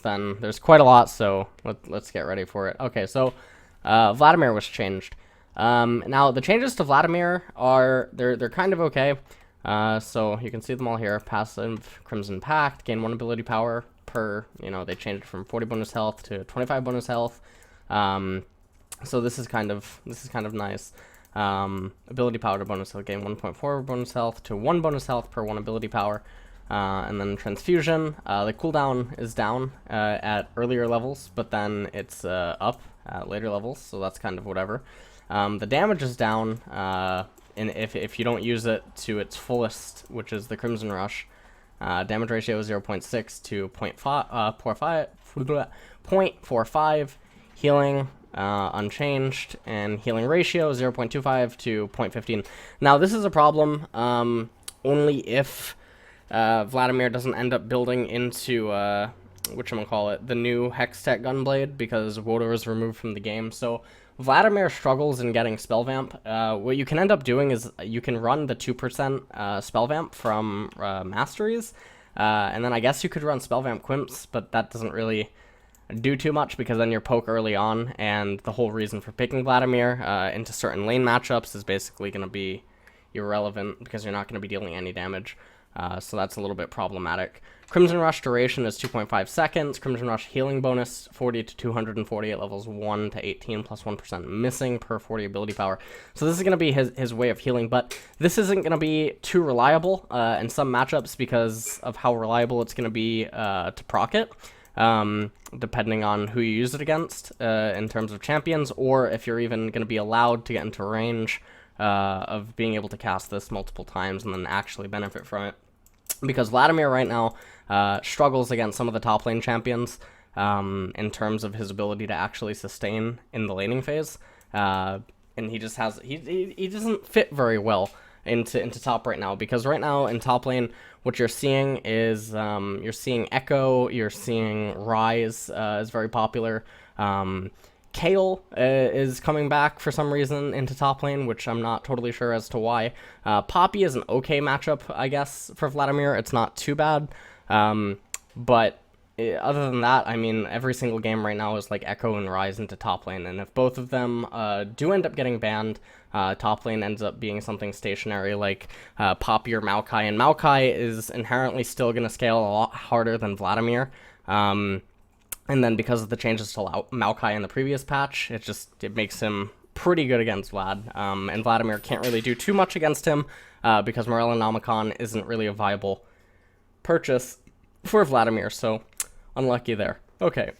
then there's quite a lot, so let's get ready for it. Okay, so Vladimir was changed. Now, the changes to Vladimir are, they're kind of okay. So you can see them all here. Passive, Crimson Pact, gain 1 ability power per, they changed it from 40 bonus health to 25 bonus health. So this is kind of nice. Ability power to bonus health, gain 1.4 bonus health to 1 bonus health per 1 ability power. And then Transfusion, the cooldown is down at earlier levels, but then it's up at later levels, so that's kind of whatever. The damage is down, and if you don't use it to its fullest, which is the Crimson Rush. Damage ratio is 0.6 to 0.45, healing unchanged, and healing ratio 0.25 to 0.15. Now this is a problem only if Vladimir doesn't end up building into the new Hextech Gunblade, because Wodo is removed from the game. So Vladimir struggles in getting Spell Vamp. What you can end up doing is you can run the 2% Spell Vamp from Masteries, and then I guess you could run Spell Vamp Quimps, but that doesn't really do too much, because then you're poke early on, and the whole reason for picking Vladimir into certain lane matchups is basically going to be irrelevant, because you're not going to be dealing any damage. So that's a little bit problematic. Crimson Rush duration is 2.5 seconds. Crimson Rush healing bonus 40 to 240 at levels 1 to 18 plus 1% missing per 40 ability power. So this is going to be his way of healing, but this isn't going to be too reliable in some matchups because of how reliable it's going to be to proc it, depending on who you use it against in terms of champions, or if you're even going to be allowed to get into range of being able to cast this multiple times and then actually benefit from it. Because Vladimir right now struggles against some of the top lane champions in terms of his ability to actually sustain in the laning phase, and he just has he doesn't fit very well into top right now, because right now in top lane what you're seeing is you're seeing Echo, you're seeing Rise is very popular. Kale is coming back for some reason into top lane, which I'm not totally sure as to why. Poppy is an okay matchup, I guess, for Vladimir. It's not too bad. But other than that, I mean, every single game right now is like Echo and Rise into top lane. And if both of them do end up getting banned, top lane ends up being something stationary like Poppy or Maokai. And Maokai is inherently still going to scale a lot harder than Vladimir. And then because of the changes to Maokai in the previous patch, it makes him pretty good against Vlad. And Vladimir can't really do too much against him because Morellonomicon isn't really a viable purchase for Vladimir, so unlucky there. Okay,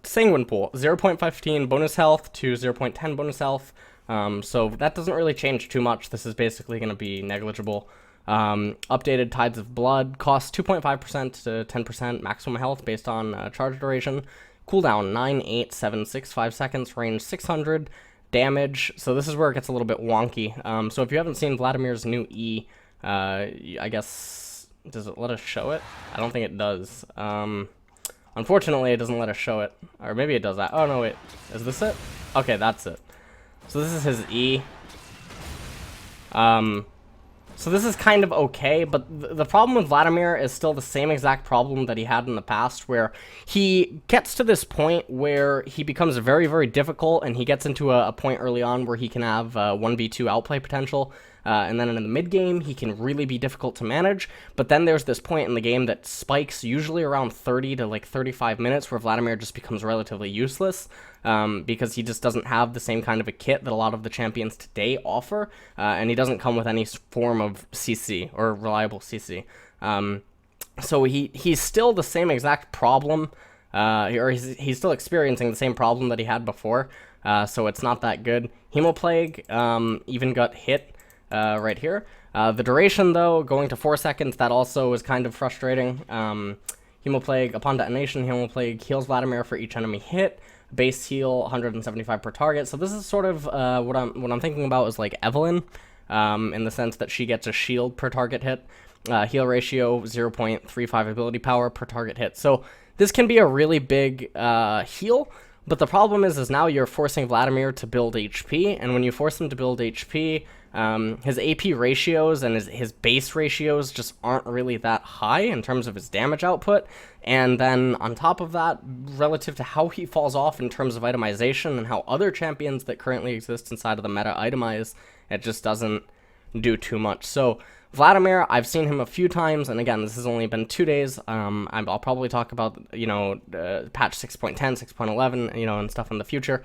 Sanguine Pool, 0.15 bonus health to 0.10 bonus health. So that doesn't really change too much. This is basically going to be negligible. Updated Tides of Blood costs 2.5% to 10% maximum health based on charge duration. Cooldown 9, 8, 7, 6, 5 seconds. Range 600. Damage. So this is where it gets a little bit wonky. So if you haven't seen Vladimir's new E, I guess, does it let us show it? I don't think it does. Unfortunately, it doesn't let us show it. Or maybe it does that. Oh, no, wait. Is this it? Okay, that's it. So this is his E. So this is kind of okay, but the problem with Vladimir is still the same exact problem that he had in the past, where he gets to this point where he becomes very, very difficult, and he gets into a point early on where he can have 1v2 outplay potential, and then in the mid-game, he can really be difficult to manage, but then there's this point in the game that spikes usually around 30 to like 35 minutes where Vladimir just becomes relatively useless, because he just doesn't have the same kind of a kit that a lot of the champions today offer, and he doesn't come with any form of CC or reliable CC. So he's still the same exact problem, or he's still experiencing the same problem that he had before, so it's not that good. Hemoplague even got hit right here. The duration, though, going to 4 seconds, that also is kind of frustrating. Hemoplague, upon detonation, Hemoplague heals Vladimir for each enemy hit. Base heal 175 per target. So this is sort of what I'm thinking about is like Evelyn, in the sense that she gets a shield per target hit. Heal ratio 0.35 ability power per target hit. So this can be a really big heal, but the problem is now you're forcing Vladimir to build HP, and when you force him to build HP, His AP ratios and his base ratios just aren't really that high in terms of his damage output. And then on top of that, relative to how he falls off in terms of itemization and how other champions that currently exist inside of the meta itemize, it just doesn't do too much. So Vladimir, I've seen him a few times, and again, this has only been 2 days. I'll probably talk about, patch 6.10, 6.11, and stuff in the future.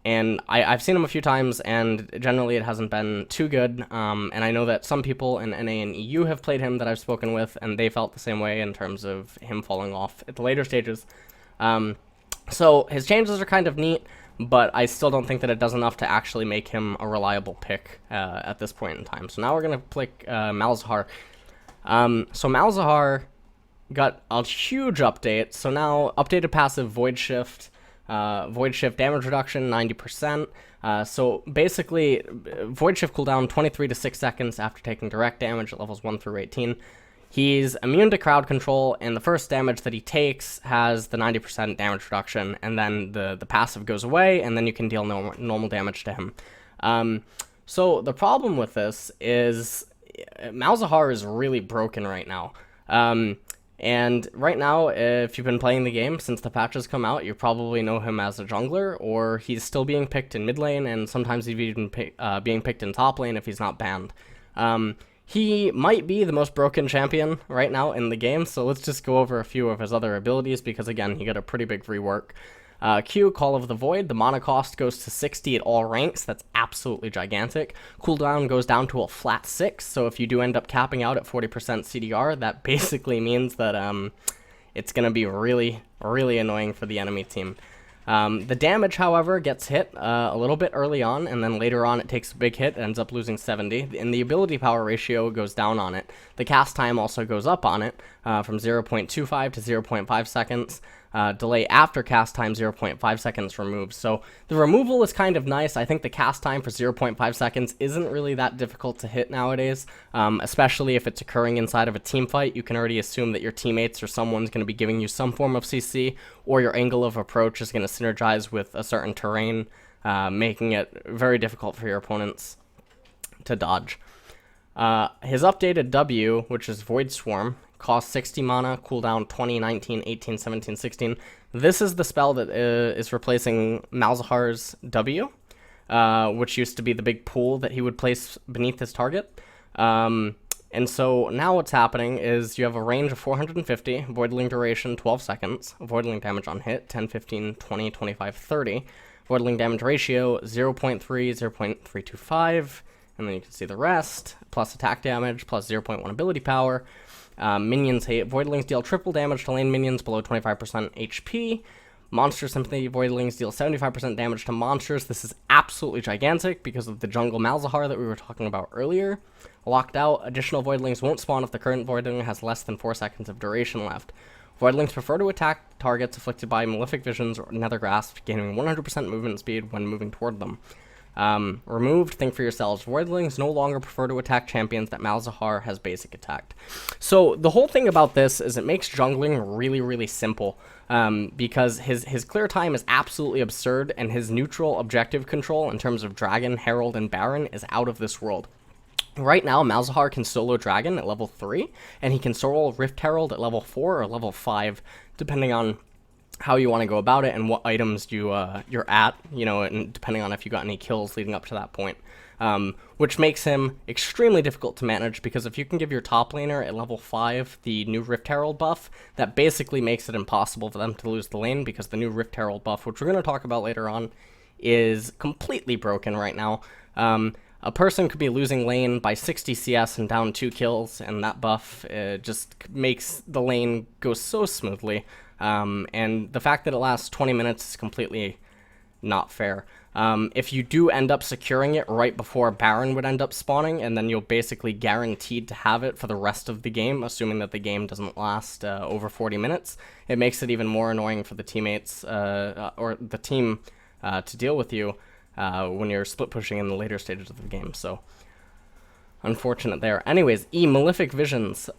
And I've seen him a few times, and generally it hasn't been too good. And I know that some people in NA and EU have played him that I've spoken with, and they felt the same way in terms of him falling off at the later stages. So his changes are kind of neat, but I still don't think that it does enough to actually make him a reliable pick at this point in time. So now we're going to pick Malzahar. So Malzahar got a huge update. So now updated passive Void Shift. Void Shift damage reduction 90%. So basically, Void Shift cooldown 23 to 6 seconds after taking direct damage at levels 1 through 18. He's immune to crowd control, and the first damage that he takes has the 90% damage reduction, and then the passive goes away, and then you can deal normal damage to him. So the problem with this is Malzahar is really broken right now. And right now, if you've been playing the game since the patches come out, you probably know him as a jungler, or he's still being picked in mid lane, and sometimes he's even being picked in top lane if he's not banned. He might be the most broken champion right now in the game, so let's just go over a few of his other abilities, because again, he got a pretty big rework. Q, Call of the Void, the mana cost goes to 60 at all ranks. That's absolutely gigantic. Cooldown goes down to a flat 6, so if you do end up capping out at 40% CDR, that basically means that it's going to be really, really annoying for the enemy team. The damage, however, gets hit a little bit early on, and then later on it takes a big hit, ends up losing 70, and the ability power ratio goes down on it. The cast time also goes up on it, from 0.25 to 0.5 seconds. Delay after cast time 0.5 seconds removed. So the removal is kind of nice. I think the cast time for 0.5 seconds isn't really that difficult to hit nowadays, especially if it's occurring inside of a team fight. You can already assume that your teammates or someone's going to be giving you some form of CC, or your angle of approach is going to synergize with a certain terrain, making it very difficult for your opponents to dodge. His updated W, which is Void Swarm, costs 60 mana, cooldown 20, 19, 18, 17, 16. This is the spell that is replacing Malzahar's W, which used to be the big pool that he would place beneath his target. And so now what's happening is you have a range of 450, Voidling duration 12 seconds, Voidling damage on hit 10, 15, 20, 25, 30, Voidling damage ratio 0.3, 0.325, and then you can see the rest, plus attack damage, plus 0.1 ability power. Minions hate. Voidlings deal triple damage to lane minions below 25% HP. Monster Sympathy Voidlings deal 75% damage to monsters. This is absolutely gigantic because of the jungle Malzahar that we were talking about earlier. Locked out. Additional Voidlings won't spawn if the current Voidling has less than 4 seconds of duration left. Voidlings prefer to attack targets afflicted by Malefic Visions or Nether Grasp, gaining 100% movement speed when moving toward them. Removed, think for yourselves. Voidlings no longer prefer to attack champions that Malzahar has basic attacked. So the whole thing about this is it makes jungling really, really simple, because his clear time is absolutely absurd, and his neutral objective control in terms of Dragon, Herald, and Baron is out of this world. Right now, Malzahar can solo Dragon at level 3, and he can solo Rift Herald at level 4 or level 5, depending on how you want to go about it and what items you're at, and depending on if you got any kills leading up to that point, which makes him extremely difficult to manage, because if you can give your top laner at level 5 the new Rift Herald buff, that basically makes it impossible for them to lose the lane, because the new Rift Herald buff, which we're going to talk about later on, is completely broken right now. A person could be losing lane by 60 CS and down 2 kills, and that buff just makes the lane go so smoothly. And the fact that it lasts 20 minutes is completely not fair. If you do end up securing it right before Baron would end up spawning, and then you're basically guaranteed to have it for the rest of the game, assuming that the game doesn't last over 40 minutes, it makes it even more annoying for the teammates or the team to deal with you when you're split pushing in the later stages of the game. So unfortunate there. Anyways, Malefic Visions.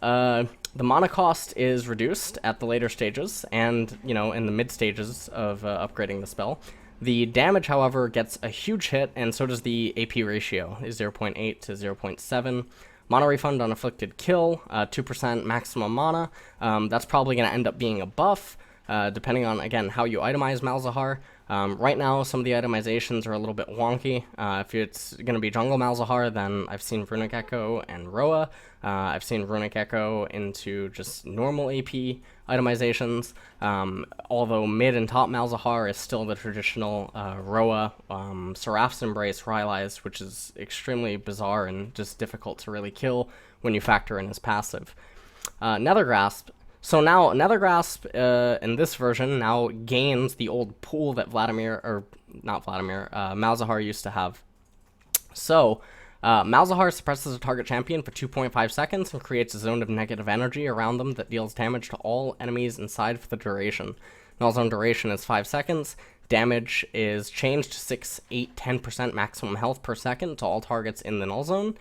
The mana cost is reduced at the later stages and, in the mid stages of upgrading the spell. The damage, however, gets a huge hit, and so does the AP ratio, is 0.8 to 0.7. Mana refund on afflicted kill, 2% maximum mana. That's probably going to end up being a buff, depending on, again, how you itemize Malzahar. Right now, some of the itemizations are a little bit wonky. If it's going to be Jungle Malzahar, then I've seen Runic Echo and Roa. I've seen Runic Echo into just normal AP itemizations, although mid and top Malzahar is still the traditional Roa, Seraph's Embrace, Rylai's, which is extremely bizarre and just difficult to really kill when you factor in his passive. Nethergrasp. So now, Nethergrasp, in this version, now gains the old pool that Malzahar used to have. So, Malzahar suppresses a target champion for 2.5 seconds and creates a zone of negative energy around them that deals damage to all enemies inside for the duration. Null zone duration is 5 seconds. Damage is changed to 6, 8, 10% maximum health per second to all targets in the null zone.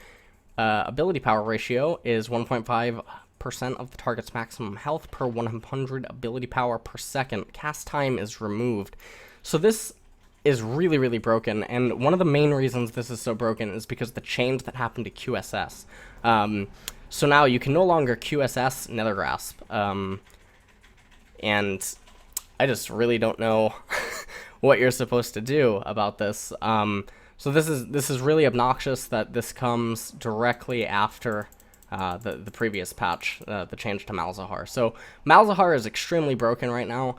Ability power ratio is 1.5% of the target's maximum health per 100 ability power per second. Cast time is removed. So this is really, really broken, and one of the main reasons this is so broken is because the change that happened to QSS. So now you can no longer QSS Nethergrasp, and I just really don't know what you're supposed to do about this. So this is really obnoxious that this comes directly after the previous patch, the change to Malzahar. So Malzahar is extremely broken right now.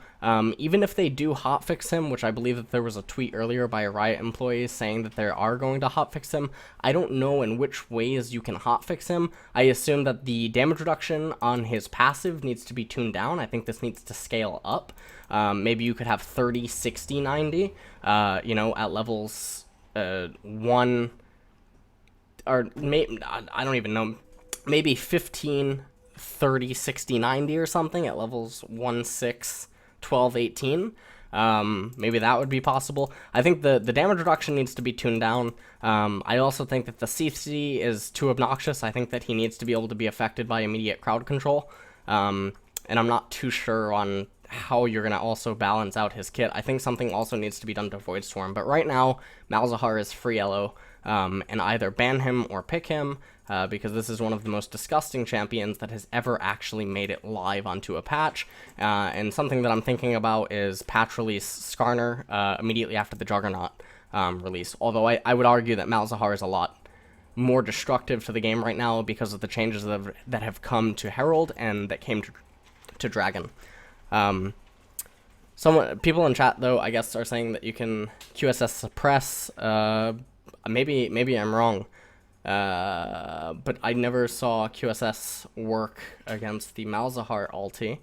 Even if they do hotfix him, which I believe that there was a tweet earlier by a Riot employee saying that they are going to hotfix him, I don't know in which ways you can hotfix him. I assume that the damage reduction on his passive needs to be tuned down. I think this needs to scale up. Maybe you could have 30, 60, 90, at levels 1, or maybe, I don't even know, maybe 15, 30, 60, 90 or something at levels 1, 6, 12, 18. Maybe that would be possible. I think the damage reduction needs to be tuned down. I also think that the CC is too obnoxious. I think that he needs to be able to be affected by immediate crowd control. And I'm not too sure on how you're going to also balance out his kit. I think something also needs to be done to Void Storm. But right now, Malzahar is free yellow. And either ban him or pick him, because this is one of the most disgusting champions that has ever actually made it live onto a patch. And something that I'm thinking about is patch release Skarner immediately after the Juggernaut release. Although I would argue that Malzahar is a lot more destructive to the game right now because of the changes that have come to Herald and that came to Dragon. People in chat, though, I guess, are saying that you can QSS suppress. Maybe I'm wrong, but I never saw QSS work against the Malzahar ulti,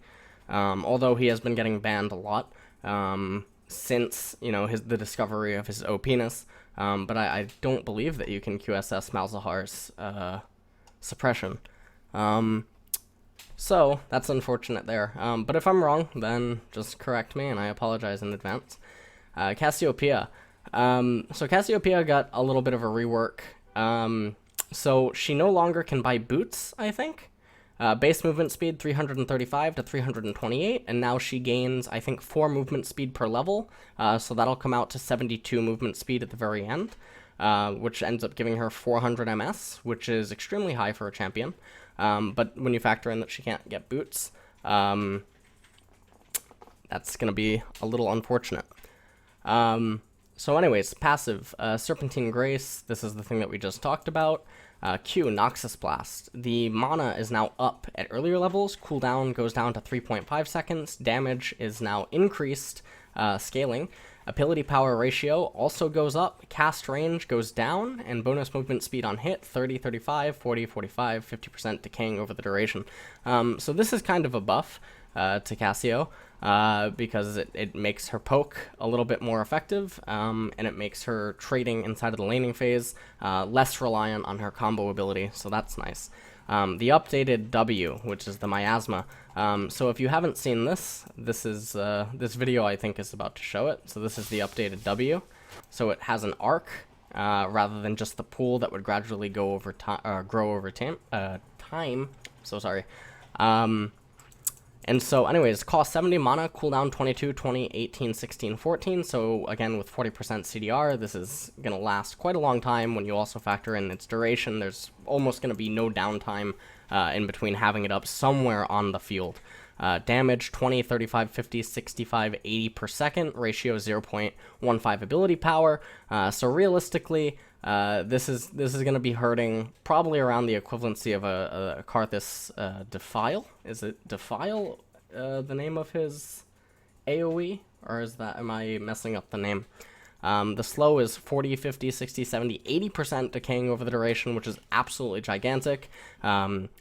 although he has been getting banned a lot since the discovery of his OP-ness. But I don't believe that you can QSS Malzahar's suppression. So that's unfortunate there. But if I'm wrong, then just correct me, and I apologize in advance. Cassiopeia. So Cassiopeia got a little bit of a rework. So she no longer can buy boots, I think. Base movement speed 335 to 328, and now she gains, I think, 4 movement speed per level. So that'll come out to 72 movement speed at the very end, which ends up giving her 400 MS, which is extremely high for a champion. But when you factor in that she can't get boots, that's going to be a little unfortunate. So anyways, passive, Serpentine Grace, this is the thing that we just talked about. Q, Noxus Blast. The mana is now up at earlier levels, cooldown goes down to 3.5 seconds, damage is now increased, scaling. Ability power ratio also goes up, cast range goes down, and bonus movement speed on hit, 30, 35, 40, 45, 50% decaying over the duration. So this is kind of a buff to Cassio, because it makes her poke a little bit more effective, and it makes her trading inside of the laning phase less reliant on her combo ability, so that's nice. The updated W, which is the Miasma. So if you haven't seen this video I think is about to show it. So this is the updated W. So it has an arc rather than just the pool that would gradually go over time, grow over time. So sorry. And And so anyways, cost 70 mana, cooldown 22, 20, 18, 16, 14. So again, with 40% CDR, this is going to last quite a long time. When you also factor in its duration, there's almost going to be no downtime in between having it up somewhere on the field. Damage 20, 35, 50, 65, 80 per second, ratio 0.15 ability power. So realistically, this is going to be hurting probably around the equivalency of a Karthus Defile. Is it Defile the name of his AoE? Or am I messing up the name? The slow is 40, 50, 60, 70, 80% decaying over the duration, which is absolutely gigantic,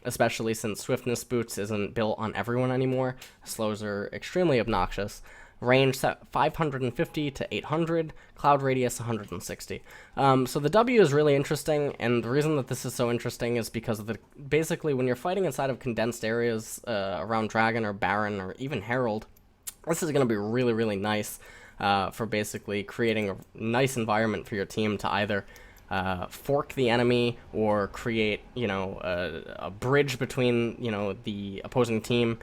especially since Swiftness Boots isn't built on everyone anymore. Slows are extremely obnoxious. Range set 550 to 800, cloud radius 160. So the W is really interesting, and the reason that this is so interesting is because of basically when you're fighting inside of condensed areas around Dragon or Baron or even Herald, this is going to be really, really nice. For basically creating a nice environment for your team to either fork the enemy or create, a bridge between, the opposing team,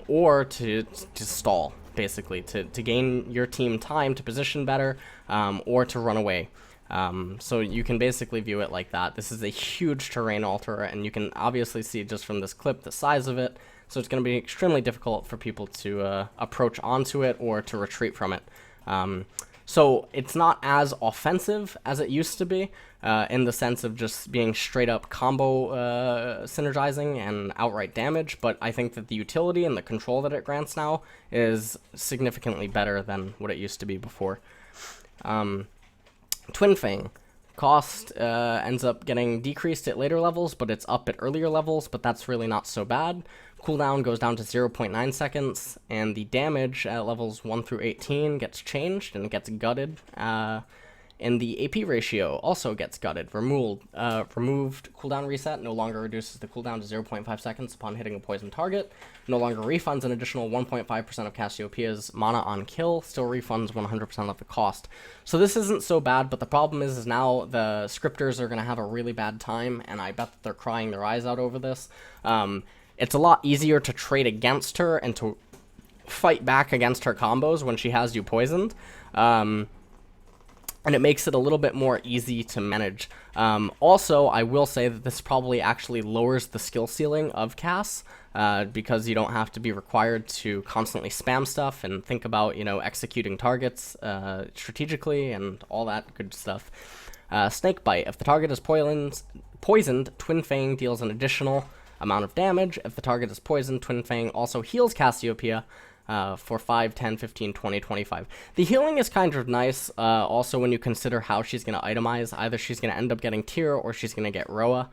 or to stall, basically, to gain your team time to position better, or to run away. So you can basically view it like that. This is a huge terrain alterer, and you can obviously see just from this clip the size of it. So it's going to be extremely difficult for people to approach onto it or to retreat from it. So it's not as offensive as it used to be, in the sense of just being straight up combo synergizing and outright damage, but I think that the utility and the control that it grants now is significantly better than what it used to be before. Twin Fang. Cost ends up getting decreased at later levels, but it's up at earlier levels, but that's really not so bad. Cooldown goes down to 0.9 seconds, and the damage at levels 1 through 18 gets changed and gets gutted. And the AP ratio also gets gutted. Removed cooldown reset no longer reduces the cooldown to 0.5 seconds upon hitting a poison target. No longer refunds an additional 1.5% of Cassiopeia's mana on kill. Still refunds 100% of the cost. So this isn't so bad, but the problem is now the scripters are going to have a really bad time, and I bet that they're crying their eyes out over this. It's a lot easier to trade against her and to fight back against her combos when she has you poisoned. And it makes it a little bit more easy to manage. Also, I will say that this probably actually lowers the skill ceiling of Cass, because you don't have to be required to constantly spam stuff and think about, executing targets strategically and all that good stuff. Snake Bite. If the target is poisoned, Twin Fang deals an additional amount of damage. If the target is poisoned, Twin Fang also heals Cassiopeia for 5, 10, 15, 20, 25. The healing is kind of nice, also when you consider how she's going to itemize. Either she's going to end up getting Tear or she's going to get Roa,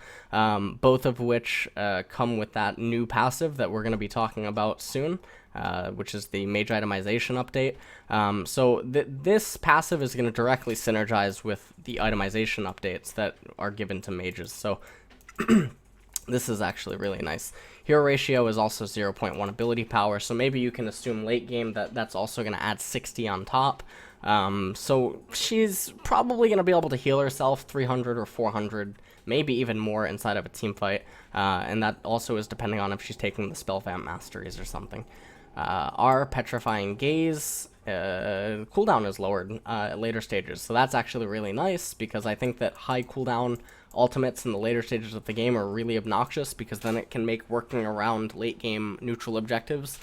both of which come with that new passive that we're going to be talking about soon, which is the Mage Itemization update. So this passive is going to directly synergize with the itemization updates that are given to mages. So this is actually really nice. Hero ratio is also 0.1 ability power, so maybe you can assume late game that that's also going to add 60 on top. So she's probably going to be able to heal herself 300 or 400, maybe even more inside of a team fight, and that also is depending on if she's taking the Spell Vamp Masteries or something. Our Petrifying Gaze cooldown is lowered at later stages, so that's actually really nice, because I think that high cooldown ultimates in the later stages of the game are really obnoxious, because then it can make working around late game neutral objectives,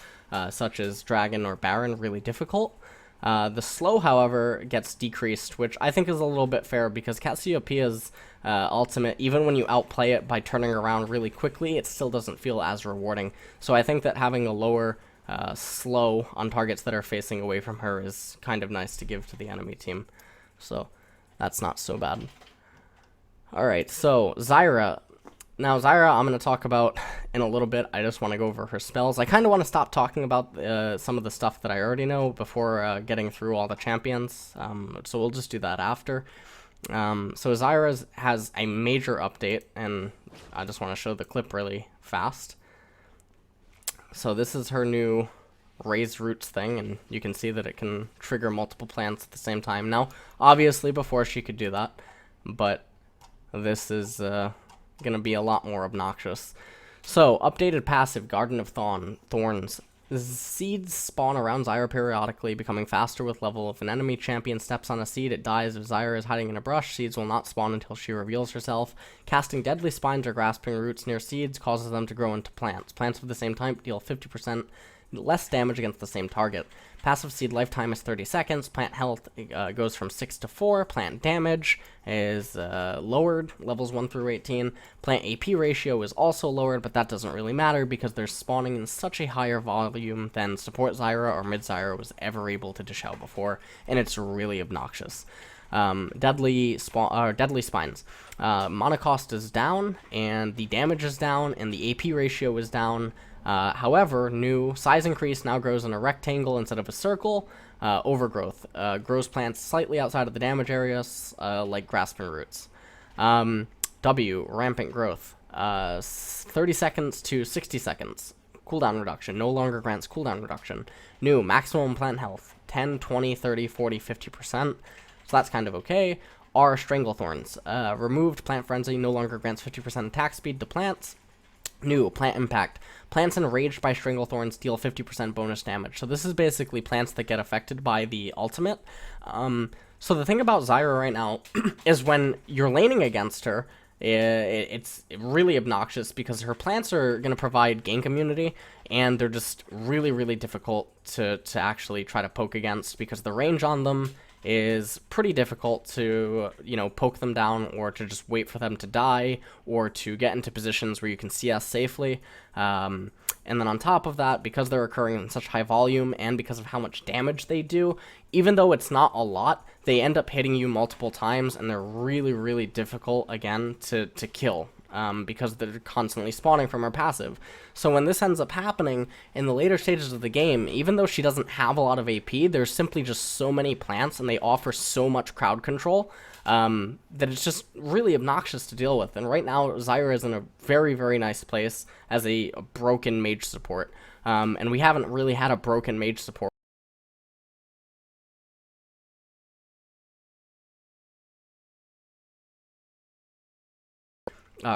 such as Dragon or Baron, really difficult. The slow, however, gets decreased, which I think is a little bit fair, because Cassiopeia's ultimate, even when you outplay it by turning around really quickly, it still doesn't feel as rewarding. So I think that having a lower slow on targets that are facing away from her is kind of nice to give to the enemy team. So that's not so bad. Alright, so Zyra. Now, Zyra I'm going to talk about in a little bit. I just want to go over her spells. I kind of want to stop talking about some of the stuff that I already know before getting through all the champions. So we'll just do that after. So Zyra has a major update, and I just want to show the clip really fast. So this is her new Raised Roots thing, and you can see that it can trigger multiple plants at the same time. Now, obviously, before she could do that, but this is going to be a lot more obnoxious. So, updated passive, Garden of Thorns. Seeds spawn around Zyra periodically, becoming faster with level. If an enemy champion steps on a seed, it dies. If Zyra is hiding in a brush, seeds will not spawn until she reveals herself. Casting deadly spines or grasping roots near seeds causes them to grow into plants. Plants of the same type deal 50% less damage against the same target. Passive seed lifetime is 30 seconds. Plant health goes from 6 to 4. Plant damage is lowered, levels 1 through 18. Plant AP ratio is also lowered, but that doesn't really matter because they're spawning in such a higher volume than support Zyra or mid Zyra was ever able to dish out before, and it's really obnoxious. Deadly spines. Mana cost is down, and the damage is down, and the AP ratio is down. However, new size increase now grows in a rectangle instead of a circle. Overgrowth grows plants slightly outside of the damage areas, like grasping roots. W, rampant growth. 30 seconds to 60 seconds. Cooldown reduction. No longer grants cooldown reduction. New, maximum plant health. 10, 20, 30, 40, 50%. So that's kind of okay. R, Stranglethorns. Removed plant frenzy. No longer grants 50% attack speed to plants. New, plant impact. Plants enraged by Stranglethorns deal 50% bonus damage. So this is basically plants that get affected by the ultimate. So the thing about Zyra right now is when you're laning against her, it's really obnoxious because her plants are going to provide gank immunity, and they're just really, really difficult to actually try to poke against because the range on them is pretty difficult to, poke them down or to just wait for them to die or to get into positions where you can CS safely. And then on top of that, because they're occurring in such high volume and because of how much damage they do, even though it's not a lot, they end up hitting you multiple times, and they're really, really difficult, again, to kill. Because they're constantly spawning from her passive. So when this ends up happening in the later stages of the game, even though she doesn't have a lot of AP, there's simply just so many plants and they offer so much crowd control that it's just really obnoxious to deal with. And right now, Zyra is in a very, very nice place as a broken mage support. And we haven't really had a broken mage support.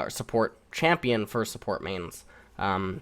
Support champion for support mains. So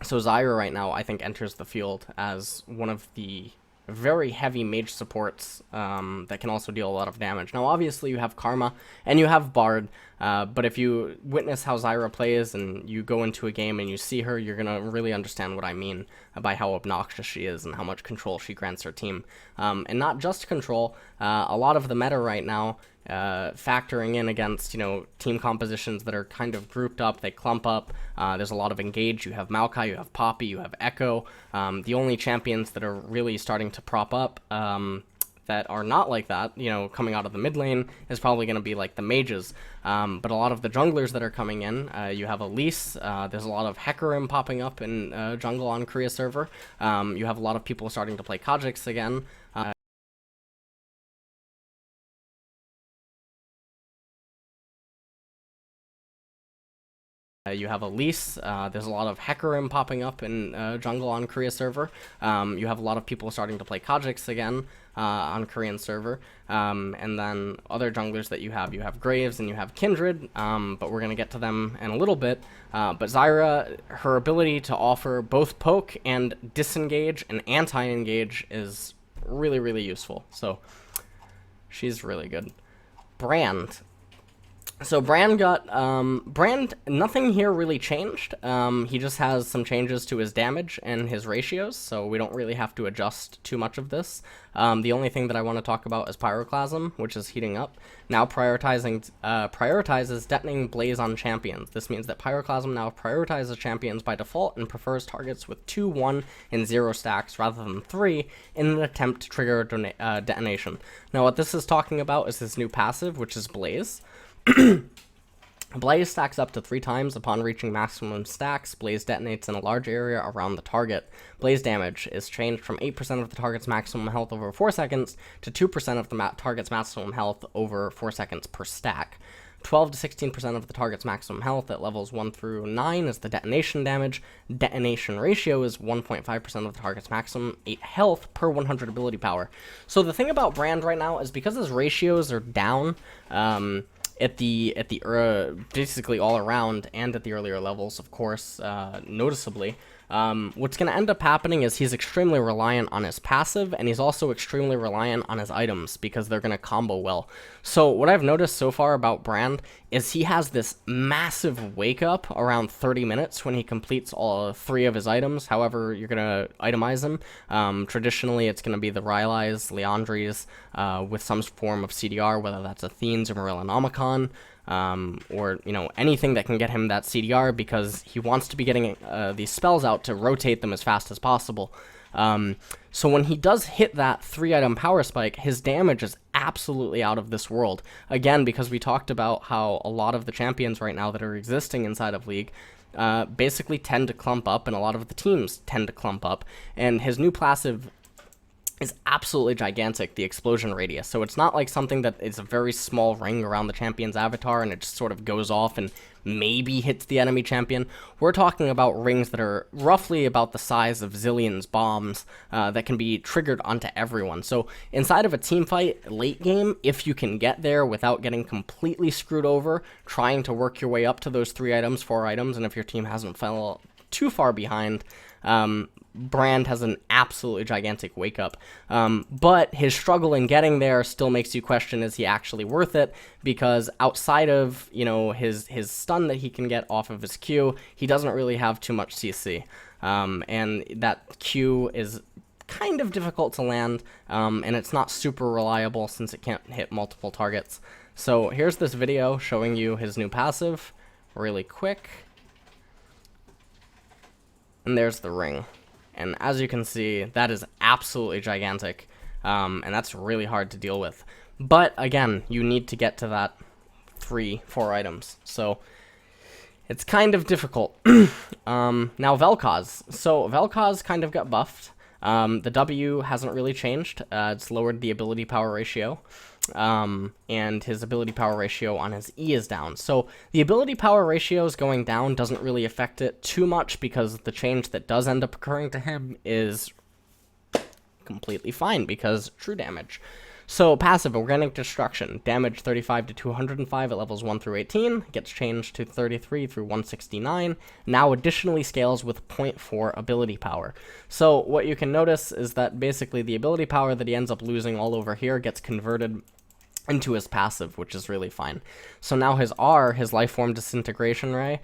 Zyra right now, I think, enters the field as one of the very heavy mage supports that can also deal a lot of damage. Now, obviously, you have Karma and you have Bard, but if you witness how Zyra plays and you go into a game and you see her, you're going to really understand what I mean by how obnoxious she is and how much control she grants her team. And not just control, a lot of the meta right now, factoring in against, team compositions that are kind of grouped up, they clump up, there's a lot of engage, you have Maokai, you have Poppy, you have Echo. The only champions that are really starting to prop up that are not like that, coming out of the mid lane is probably going to be like the mages. But a lot of the junglers that are coming in, you have Elise, there's a lot of Hecarim popping up in jungle on Korea server. You have a lot of people starting to play Kha'Zix again. You have Elise, there's a lot of Hecarim popping up in jungle on Korea server. You have a lot of people starting to play Kha'Zix again on Korean server. And then other junglers that you have Graves and you have Kindred, but we're going to get to them in a little bit. But Zyra, her ability to offer both poke and disengage and anti-engage is really, really useful. So she's really good. Brand. So Brand got, nothing here really changed. He just has some changes to his damage and his ratios, so we don't really have to adjust too much of this. The only thing that I want to talk about is Pyroclasm, which is heating up. Now prioritizes detonating Blaze on champions. This means that Pyroclasm now prioritizes champions by default and prefers targets with 2, 1, and 0 stacks rather than 3 in an attempt to trigger a detonation. Now what this is talking about is his new passive, which is Blaze. Blaze stacks up to 3 times upon reaching maximum stacks. Blaze detonates in a large area around the target. Blaze damage is changed from 8% of the target's maximum health over 4 seconds to 2% of the target's maximum health over 4 seconds per stack. 12 to 16% of the target's maximum health at levels 1 through 9 is the detonation damage. Detonation ratio is 1.5% of the target's maximum 8 health per 100 ability power. So the thing about Brand right now is because his ratios are down, basically all around and at the earlier levels, of course, noticeably, What's going to end up happening is he's extremely reliant on his passive, and he's also extremely reliant on his items because they're going to combo well. So what I've noticed so far about Brand is he has this massive wake up around 30 minutes when he completes all 3 of his items, however you're going to itemize them. Traditionally, it's going to be the Rylai's, Liandry's, with some form of CDR, whether that's Athene's or Morellonomicon, or, you know, anything that can get him that CDR, because he wants to be getting these spells out to rotate them as fast as possible. So when he does hit that 3-item power spike, his damage is absolutely out of this world. Again, because we talked about how a lot of the champions right now that are existing inside of League basically tend to clump up, and a lot of the teams tend to clump up, and his new passive is absolutely gigantic, the explosion radius. So it's not like something that is a very small ring around the champion's avatar and it just sort of goes off and maybe hits the enemy champion. We're talking about rings that are roughly about the size of zillions bombs that can be triggered onto everyone. So inside of a team fight late game, if you can get there without getting completely screwed over, trying to work your way up to those 3 items, 4 items, and if your team hasn't fell too far behind, Brand has an absolutely gigantic wake up, but his struggle in getting there still makes you question, is he actually worth it? Because outside of, you know, his stun that he can get off of his Q, he doesn't really have too much CC, and that Q is kind of difficult to land, and it's not super reliable since it can't hit multiple targets. So here's this video showing you his new passive really quick, and there's the ring. And as you can see, that is absolutely gigantic, and that's really hard to deal with. But again, you need to get to that 3-4 items, so it's kind of difficult. Now Vel'koz. So Vel'koz kind of got buffed. The W hasn't really changed. It's lowered the ability power ratio, and his ability power ratio on his E is down. So the ability power ratio is going down doesn't really affect it too much, because the change that does end up occurring to him is completely fine, because true damage. So passive, Organic Destruction, damage 35 to 205 at levels 1 through 18, gets changed to 33 through 169, now additionally scales with 0.4 ability power. So what you can notice is that basically the ability power that he ends up losing all over here gets converted into his passive, which is really fine. So now his R, his Lifeform Disintegration Ray,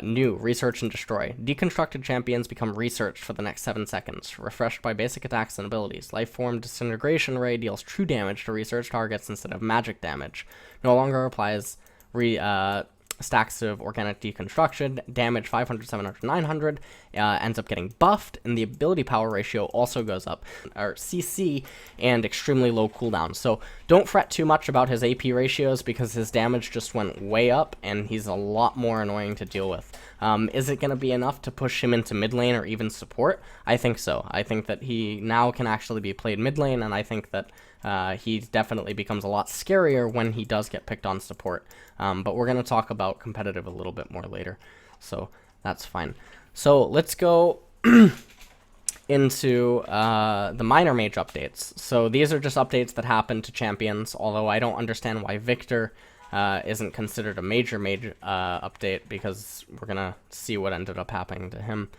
new, Research and Destroy. Deconstructed champions become researched for the next 7 seconds, refreshed by basic attacks and abilities. Lifeform Disintegration Ray deals true damage to research targets instead of magic damage. No longer applies stacks of Organic Deconstruction, damage 500, 700, 900, ends up getting buffed, and the ability power ratio also goes up, or CC, and extremely low cooldown. So don't fret too much about his AP ratios, because his damage just went way up, and he's a lot more annoying to deal with. Is it going to be enough to push him into mid lane or even support? I think so. I think that he now can actually be played mid lane, and I think that he definitely becomes a lot scarier when he does get picked on support. But we're going to talk about competitive a little bit more later, so that's fine. So let's go into the minor mage updates. So these are just updates that happen to champions, although I don't understand why Viktor isn't considered a major mage update, because we're going to see what ended up happening to him.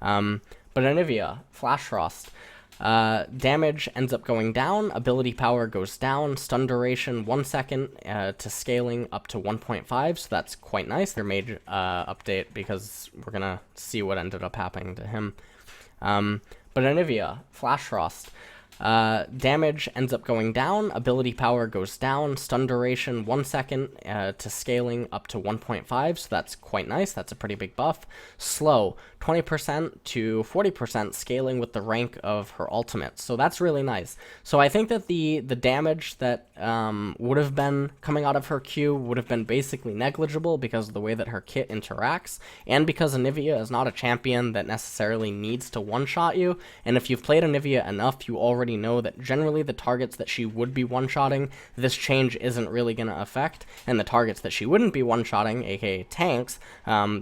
But Anivia, Flash Frost. Damage ends up going down, ability power goes down, stun duration 1 second to scaling up to 1.5, so that's quite nice. Their mage update, because we're gonna see what ended up happening to him. But Anivia, Flash Frost. Damage ends up going down, ability power goes down, stun duration 1 second to scaling up to 1.5, so that's quite nice. That's a pretty big buff. Slow, 20% to 40% scaling with the rank of her ultimate, so that's really nice. So I think that the damage that would have been coming out of her Q would have been basically negligible because of the way that her kit interacts, and because Anivia is not a champion that necessarily needs to one-shot you, and if you've played Anivia enough, you already know that generally the targets that she would be one-shotting, this change isn't really going to affect, and the targets that she wouldn't be one-shotting, aka tanks,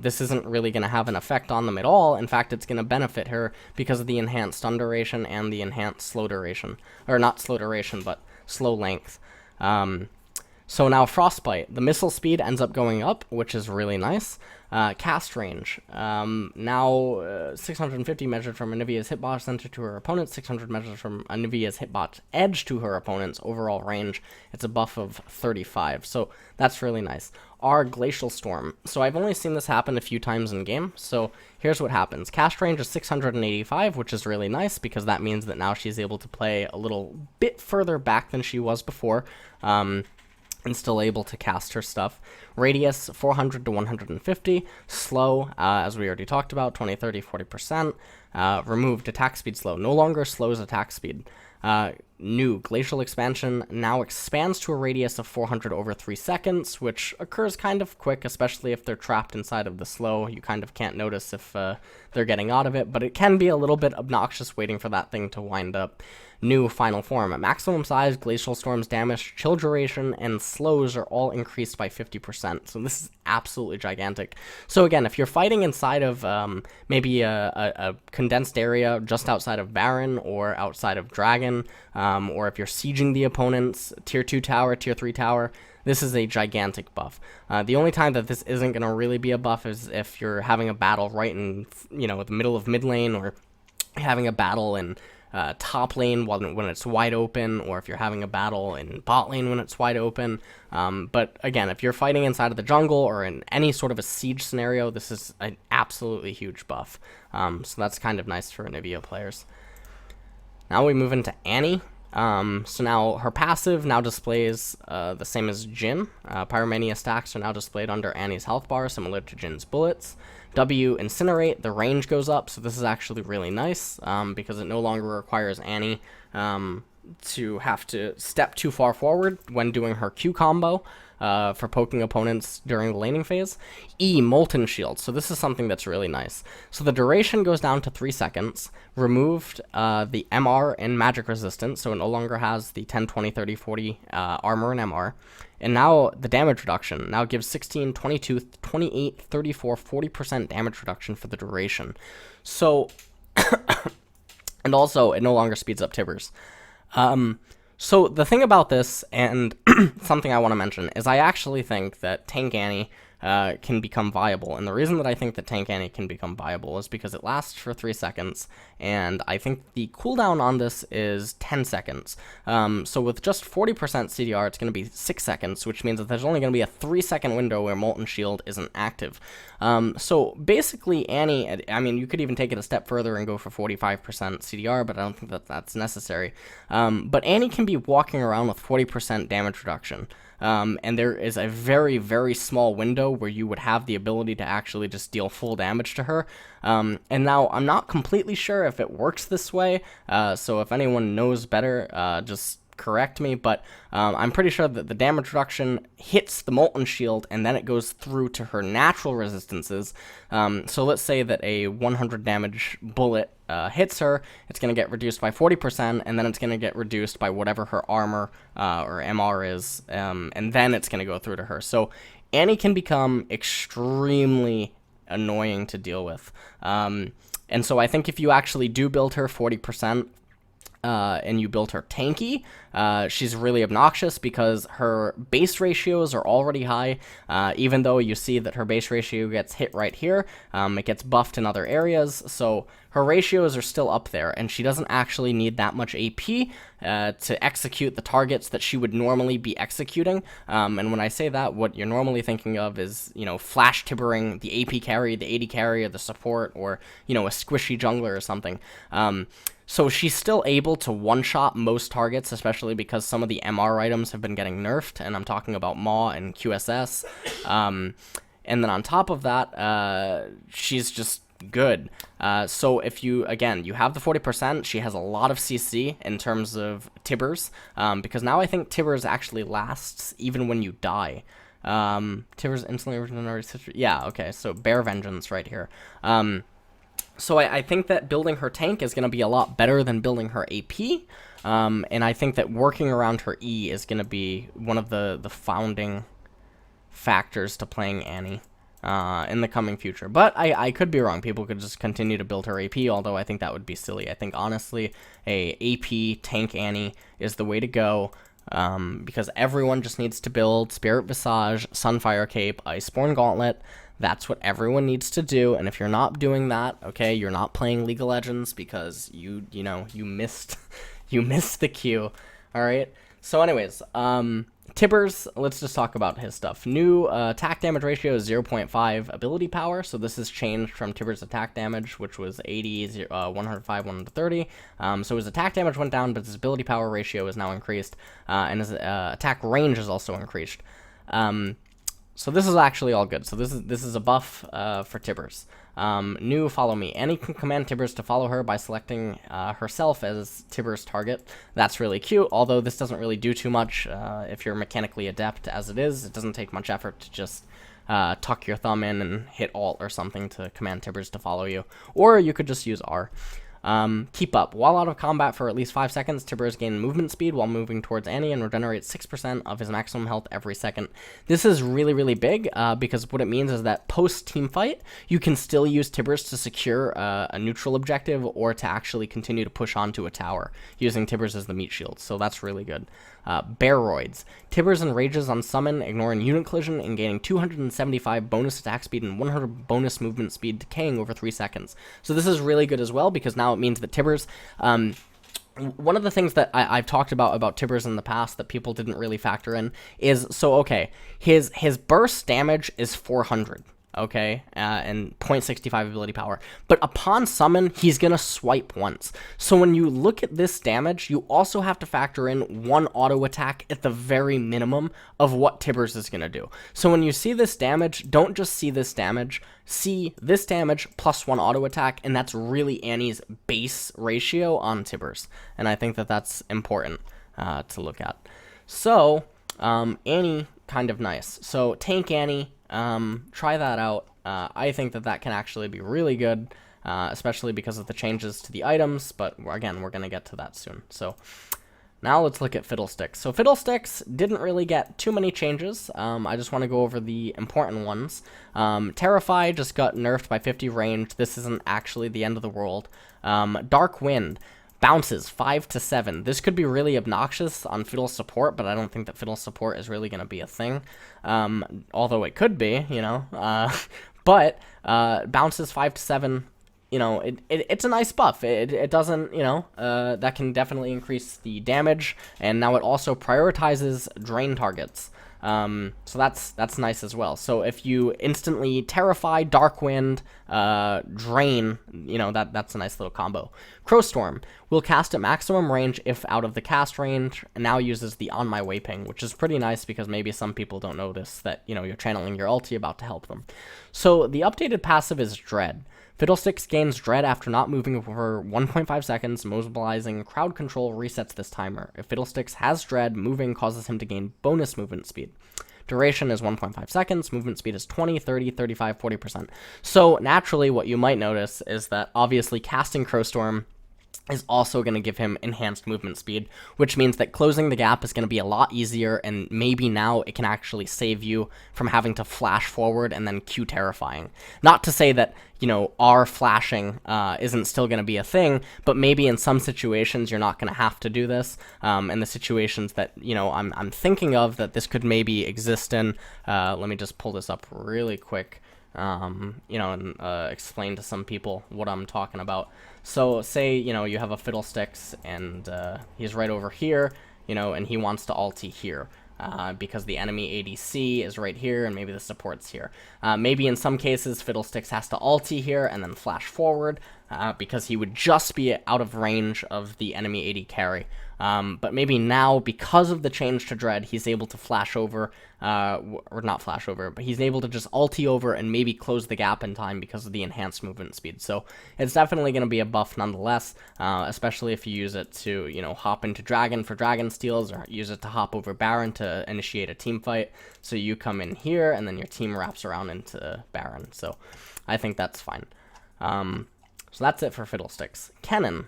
this isn't really going to have an effect on them at all. In fact, it's going to benefit her because of the enhanced stun duration and the enhanced slow duration, or not slow duration, but slow length. So now Frostbite, the missile speed ends up going up, which is really nice. Cast range, now 650 measured from Anivia's hitbox center to her opponent, 600 measured from Anivia's hitbox edge to her opponent's overall range. It's a buff of 35, so that's really nice. Our Glacial Storm, so I've only seen this happen a few times in game, so here's what happens. Cast range is 685, which is really nice, because that means that now she's able to play a little bit further back than she was before, and still able to cast her stuff. Radius, 400 to 150. Slow, as we already talked about, 20, 30, 40%. Removed attack speed slow. No longer slows attack speed. New Glacial Expansion now expands to a radius of 400 over 3 seconds, which occurs kind of quick, especially if they're trapped inside of the slow. You kind of can't notice if they're getting out of it, but it can be a little bit obnoxious waiting for that thing to wind up. New Final Form. At maximum size, Glacial Storm's damage, chill duration, and slows are all increased by 50%. So this is absolutely gigantic. So again, if you're fighting inside of maybe a condensed area just outside of Baron or outside of Dragon, or if you're sieging the opponent's tier 2 tower, tier 3 tower, this is a gigantic buff. The only time that this isn't going to really be a buff is if you're having a battle right in, the middle of mid lane, or having a battle in top lane when it's wide open, or if you're having a battle in bot lane when it's wide open. But again, if you're fighting inside of the jungle or in any sort of a siege scenario, this is an absolutely huge buff. So that's kind of nice for Anivia players. Now we move into Annie. So now her passive now displays the same as Jhin. Pyromania stacks are now displayed under Annie's health bar, similar to Jin's bullets. W, Incinerate, the range goes up, so this is actually really nice, because it no longer requires Annie to have to step too far forward when doing her Q combo for poking opponents during the laning phase. E, Molten Shield, so this is something that's really nice. So the duration goes down to 3 seconds, removed the MR and magic resistance, so it no longer has the 10, 20, 30, 40 armor and MR. And now the damage reduction now gives 16, 22, 28, 34, 40% damage reduction for the duration. So, and also it no longer speeds up Tibbers. So the thing about this, and something I want to mention, is I actually think that Tank Annie can become viable. And the reason that I think that Tank Annie can become viable is because it lasts for 3 seconds, and I think the cooldown on this is 10 seconds. So with just 40% CDR, it's going to be 6 seconds, which means that there's only going to be a 3-second window where Molten Shield isn't active. So basically, Annie, I mean, you could even take it a step further and go for 45% CDR, but I don't think that that's necessary. But Annie can be walking around with 40% damage reduction. And there is a very, very small window where you would have the ability to actually just deal full damage to her. And now, I'm not completely sure if it works this way, so if anyone knows better, just correct me, but I'm pretty sure that the damage reduction hits the Molten Shield, and then it goes through to her natural resistances. So let's say that a 100 damage bullet hits her, it's going to get reduced by 40%, and then it's going to get reduced by whatever her armor or MR is, and then it's going to go through to her. So Annie can become extremely annoying to deal with. And so I think if you actually do build her 40%, and you build her tanky, she's really obnoxious because her base ratios are already high. Even though you see that her base ratio gets hit right here, it gets buffed in other areas, so her ratios are still up there, and she doesn't actually need that much AP to execute the targets that she would normally be executing. And when I say that, what you're normally thinking of is, flash tibbering the AP carry, the AD carry, or the support, or, a squishy jungler or something. So she's still able to one-shot most targets, especially because some of the MR items have been getting nerfed, and I'm talking about Maw and QSS. And then on top of that, she's just good. So if you, again, you have the 40%, she has a lot of CC in terms of Tibbers, because now I think Tibbers actually lasts even when you die. Tibbers instantly regenerates. Yeah, okay, so Bear Vengeance right here. So I think that building her tank is going to be a lot better than building her AP, and I think that working around her E is going to be one of the founding factors to playing Annie in the coming future. But I could be wrong. People could just continue to build her AP, although I think that would be silly. I think, honestly, a AP tank Annie is the way to go. because everyone just needs to build Spirit Visage, Sunfire Cape, Iceborne Gauntlet. That's what everyone needs to do, and if you're not doing that, okay, you're not playing League of Legends because you missed you missed the queue. All right. So anyways, Tibbers, let's just talk about his stuff. New attack damage ratio is 0.5 ability power, so this has changed from Tibbers' attack damage, which was 80, 105, 130. So his attack damage went down, but his ability power ratio is now increased, and his attack range is also increased. So this is actually all good. So this is a buff for Tibbers. New Follow Me. Annie can command Tibbers to follow her by selecting herself as Tibbers' target. That's really cute, although this doesn't really do too much if you're mechanically adept as it is. It doesn't take much effort to just tuck your thumb in and hit Alt or something to command Tibbers to follow you. Or you could just use R. Keep Up. While out of combat for at least 5 seconds, Tibbers gain movement speed while moving towards Annie and regenerates 6% of his maximum health every second. This is really, really big because what it means is that post-team fight, you can still use Tibbers to secure a neutral objective or to actually continue to push onto a tower using Tibbers as the meat shield. So that's really good. Baroids. Tibbers enrages on summon, ignoring unit collision and gaining 275 bonus attack speed and 100 bonus movement speed, decaying over 3 seconds. So this is really good as well because now it means that Tibbers, one of the things that I've talked about Tibbers in the past that people didn't really factor in is, so okay, his burst damage is 400. Okay, and 0.65 ability power. But upon summon, he's going to swipe once. So when you look at this damage, you also have to factor in one auto attack at the very minimum of what Tibbers is going to do. So when you see this damage, don't just see this damage. See this damage plus one auto attack, and that's really Annie's base ratio on Tibbers. And I think that that's important to look at. So, Annie, kind of nice. So tank Annie. Try that out. I think that can actually be really good, especially because of the changes to the items, but again, we're going to get to that soon. So now let's look at Fiddlesticks. So Fiddlesticks didn't really get too many changes. I just want to go over the important ones. Terrify just got nerfed by 50 range. This isn't actually the end of the world. Dark Wind bounces 5 to 7. This could be really obnoxious on Fiddle support, but I don't think that Fiddle support is really going to be a thing. Although it could be, but bounces 5 to 7. It's a nice buff. It doesn't, that can definitely increase the damage, and now it also prioritizes drain targets. So that's nice as well. So if you instantly Terrify, Dark Wind, Drain, that's a nice little combo. Crowstorm will cast at maximum range if out of the cast range, and now uses the On My Way ping, which is pretty nice because maybe some people don't know this, that, you're channeling your ulti about to help them. So the updated passive is Dread. Fiddlesticks gains Dread after not moving for 1.5 seconds. Mobilizing crowd control resets this timer. If Fiddlesticks has Dread, moving causes him to gain bonus movement speed. Duration is 1.5 seconds. Movement speed is 20, 30, 35, 40%. So naturally, what you might notice is that obviously casting Crowstorm is also going to give him enhanced movement speed, which means that closing the gap is going to be a lot easier, and maybe now it can actually save you from having to flash forward and then Q Terrifying. Not to say that, R flashing isn't still going to be a thing, but maybe in some situations you're not going to have to do this, and the situations that, I'm thinking of that this could maybe exist in, let me just pull this up really quick. And explain to some people what I'm talking about. So say, you have a Fiddlesticks and he's right over here, and he wants to ulti here. Because the enemy ADC is right here, and maybe the support's here. Maybe in some cases, Fiddlesticks has to ulti here and then flash forward, because he would just be out of range of the enemy AD carry. But maybe now, because of the change to Dread, he's able to flash over, or not flash over, but he's able to just ulti over and maybe close the gap in time because of the enhanced movement speed. So it's definitely going to be a buff nonetheless, especially if you use it to, hop into Dragon for Dragon steals, or use it to hop over Baron to initiate a team fight. So you come in here, and then your team wraps around into Baron. So I think that's fine. So that's it for Fiddlesticks. Kennen.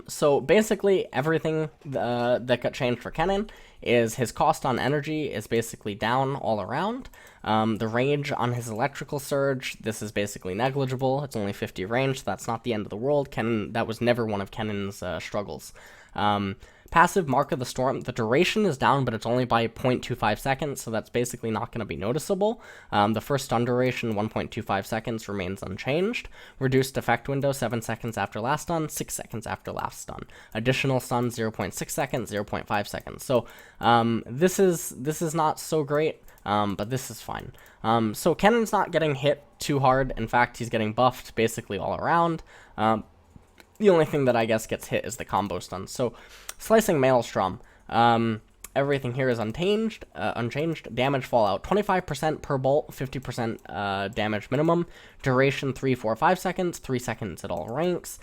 So basically everything that got changed for Kennen is his cost on energy is basically down all around. The range on his electrical surge, this is basically negligible. It's only 50 range, so that's not the end of the world. Kennen, that was never one of Kennen's struggles. Passive Mark of the Storm, the duration is down, but it's only by 0.25 seconds, so that's basically not going to be noticeable. The first stun duration, 1.25 seconds, remains unchanged. Reduced effect window, 7 seconds after last stun, 6 seconds after last stun. Additional stun, 0.6 seconds, 0.5 seconds. So this is not so great, but this is fine. So Kennen's not getting hit too hard. In fact, he's getting buffed basically all around. The only thing that I guess gets hit is the combo stun. So Slicing Maelstrom. Everything here is unchanged. Damage fallout 25% per bolt, 50% damage minimum. Duration 3, 4, 5 seconds, 3 seconds at all ranks.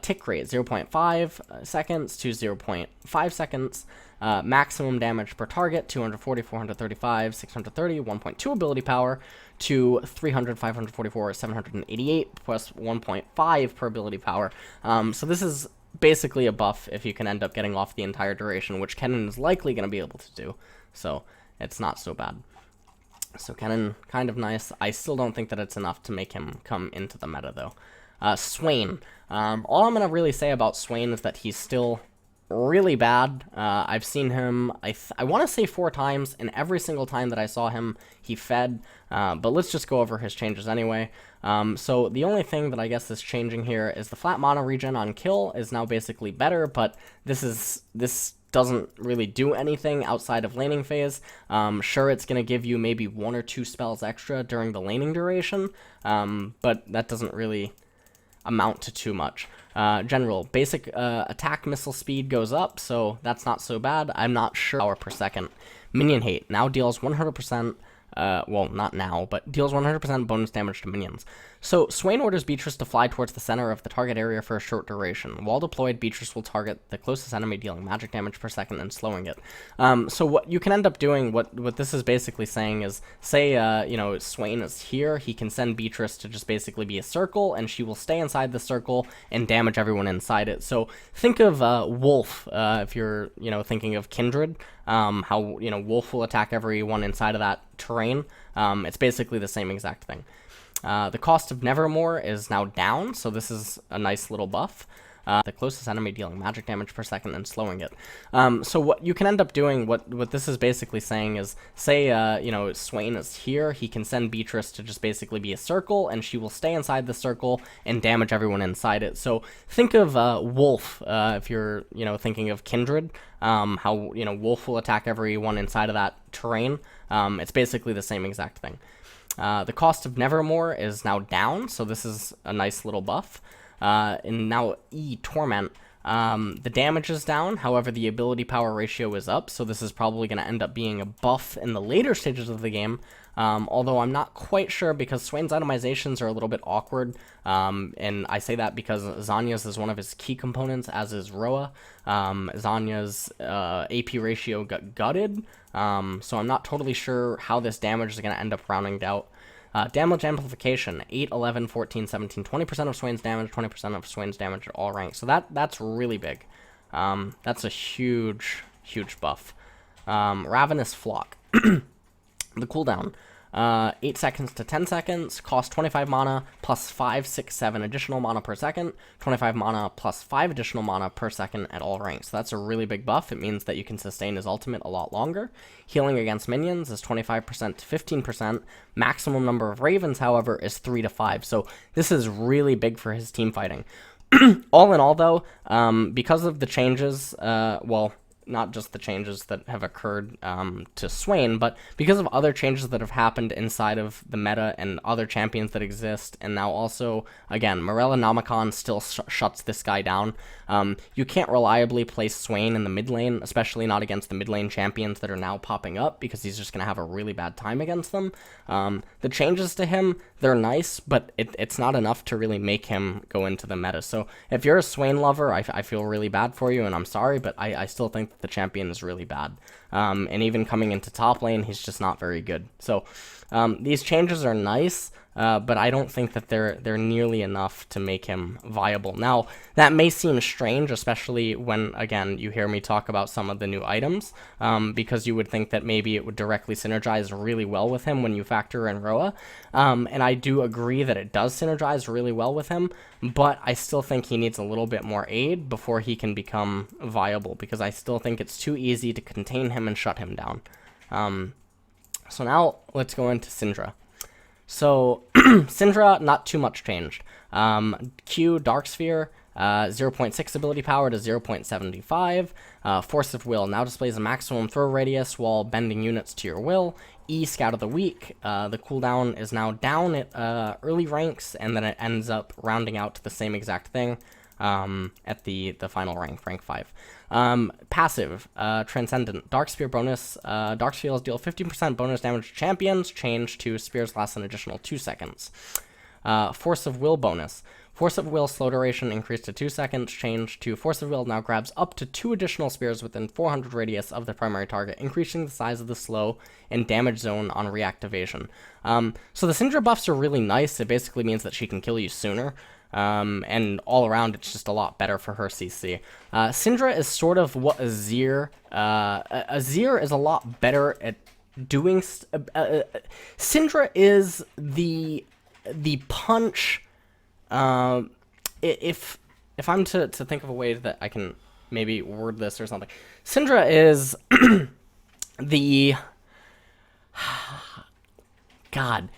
Tick rate 0.5 seconds to 0.5 seconds. Maximum damage per target 240, 435, 630, 1.2 ability power to 300, 544, 788 plus 1.5 per ability power. So this is basically a buff if you can end up getting off the entire duration, which Kennen is likely going to be able to do. So it's not so bad. So Kennen, kind of nice. I still don't think that it's enough to make him come into the meta, though. Swain. All I'm going to really say about Swain is that he's still really bad. I've seen him, I want to say 4 times, and every single time that I saw him, he fed. But let's just go over his changes anyway. So the only thing that I guess is changing here is the flat mana regen on kill is now basically better, but this doesn't really do anything outside of laning phase. Sure, it's going to give you maybe 1 or 2 spells extra during the laning duration, but that doesn't really amount to too much. General basic attack missile speed goes up, so that's not so bad. I'm not sure power per second. Minion hate now deals 100%. Well, not now, but deals 100% bonus damage to minions. So, Swain orders Beatrice to fly towards the center of the target area for a short duration. While deployed, Beatrice will target the closest enemy, dealing magic damage per second and slowing it. So what you can end up doing, what this is basically saying is, say, you know, Swain is here, he can send Beatrice to just basically be a circle, and she will stay inside the circle and damage everyone inside it. So, think of Wolf, if you're, you know, thinking of Kindred, how, you know, Wolf will attack everyone inside of that terrain. It's basically the same exact thing. The cost of Nevermore is now down, so this is a nice little buff. The closest enemy dealing magic damage per second and slowing it. So what you can end up doing, what this is basically saying is, say, you know, Swain is here, he can send Beatrice to just basically be a circle, and she will stay inside the circle and damage everyone inside it. So think of Wolf, if you're, you know, thinking of Kindred, how, you know, Wolf will attack everyone inside of that terrain. It's basically the same exact thing. The cost of Nevermore is now down, so this is a nice little buff. And now Torment, the damage is down, however the ability power ratio is up, so this is probably going to end up being a buff in the later stages of the game, although I'm not quite sure because Swain's itemizations are a little bit awkward, and I say that because Zhonya's is one of his key components, as is Roa. Zhonya's AP ratio got gutted, so I'm not totally sure how this damage is going to end up rounding out. Damage amplification, 8, 11, 14, 17, 20% of Swain's damage, 20% of Swain's damage at all ranks. So that's really big. That's a huge, huge buff. Ravenous Flock. The cooldown, 8 seconds to 10 seconds, cost 25 mana, plus 5, 6, 7 additional mana per second, 25 mana plus 5 additional mana per second at all ranks. So that's a really big buff. It means that you can sustain his ultimate a lot longer. Healing against minions is 25% to 15%. Maximum number of ravens, however, is 3 to 5. So this is really big for his team fighting. All in all, though, because of the changes, well, not just the changes that have occurred to Swain, but because of other changes that have happened inside of the meta and other champions that exist, and now also, again, Morellonomicon still shuts this guy down. You can't reliably place Swain in the mid lane, especially not against the mid lane champions that are now popping up, because he's just going to have a really bad time against them. The changes to him, they're nice, but it's not enough to really make him go into the meta. So if you're a Swain lover, I feel really bad for you, and I'm sorry, but I still think the champion is really bad, and even coming into top lane, he's just not very good. So these changes are nice, but I don't think that they're nearly enough to make him viable. Now, that may seem strange, especially when, again, you hear me talk about some of the new items, because you would think that maybe it would directly synergize really well with him when you factor in Roa, and I do agree that it does synergize really well with him, but I still think he needs a little bit more aid before he can become viable, because I still think it's too easy to contain him and shut him down. So now, let's go into Syndra. So, Syndra, not too much changed. Q, Dark Sphere, 0.6 ability power to 0.75. Force of Will now displays a maximum throw radius while bending units to your will. E, Scout of the Week. The cooldown is now down at early ranks, and then it ends up rounding out to the same exact thing at the final rank 5. Passive, Transcendent, Dark Spear bonus. Dark Spears deal 15% bonus damage to champions, change to spears last an additional 2 seconds. Force of Will bonus. Force of Will slow duration increased to 2 seconds, change to Force of Will now grabs up to 2 additional spears within 400 radius of the primary target, increasing the size of the slow and damage zone on reactivation. So the Syndra buffs are really nice. It basically means that she can kill you sooner. And all around, it's just a lot better for her CC. Syndra is sort of what Azir is a lot better at doing. Syndra is the punch. If I'm to think of a way that I can maybe word this or something, Syndra is the God.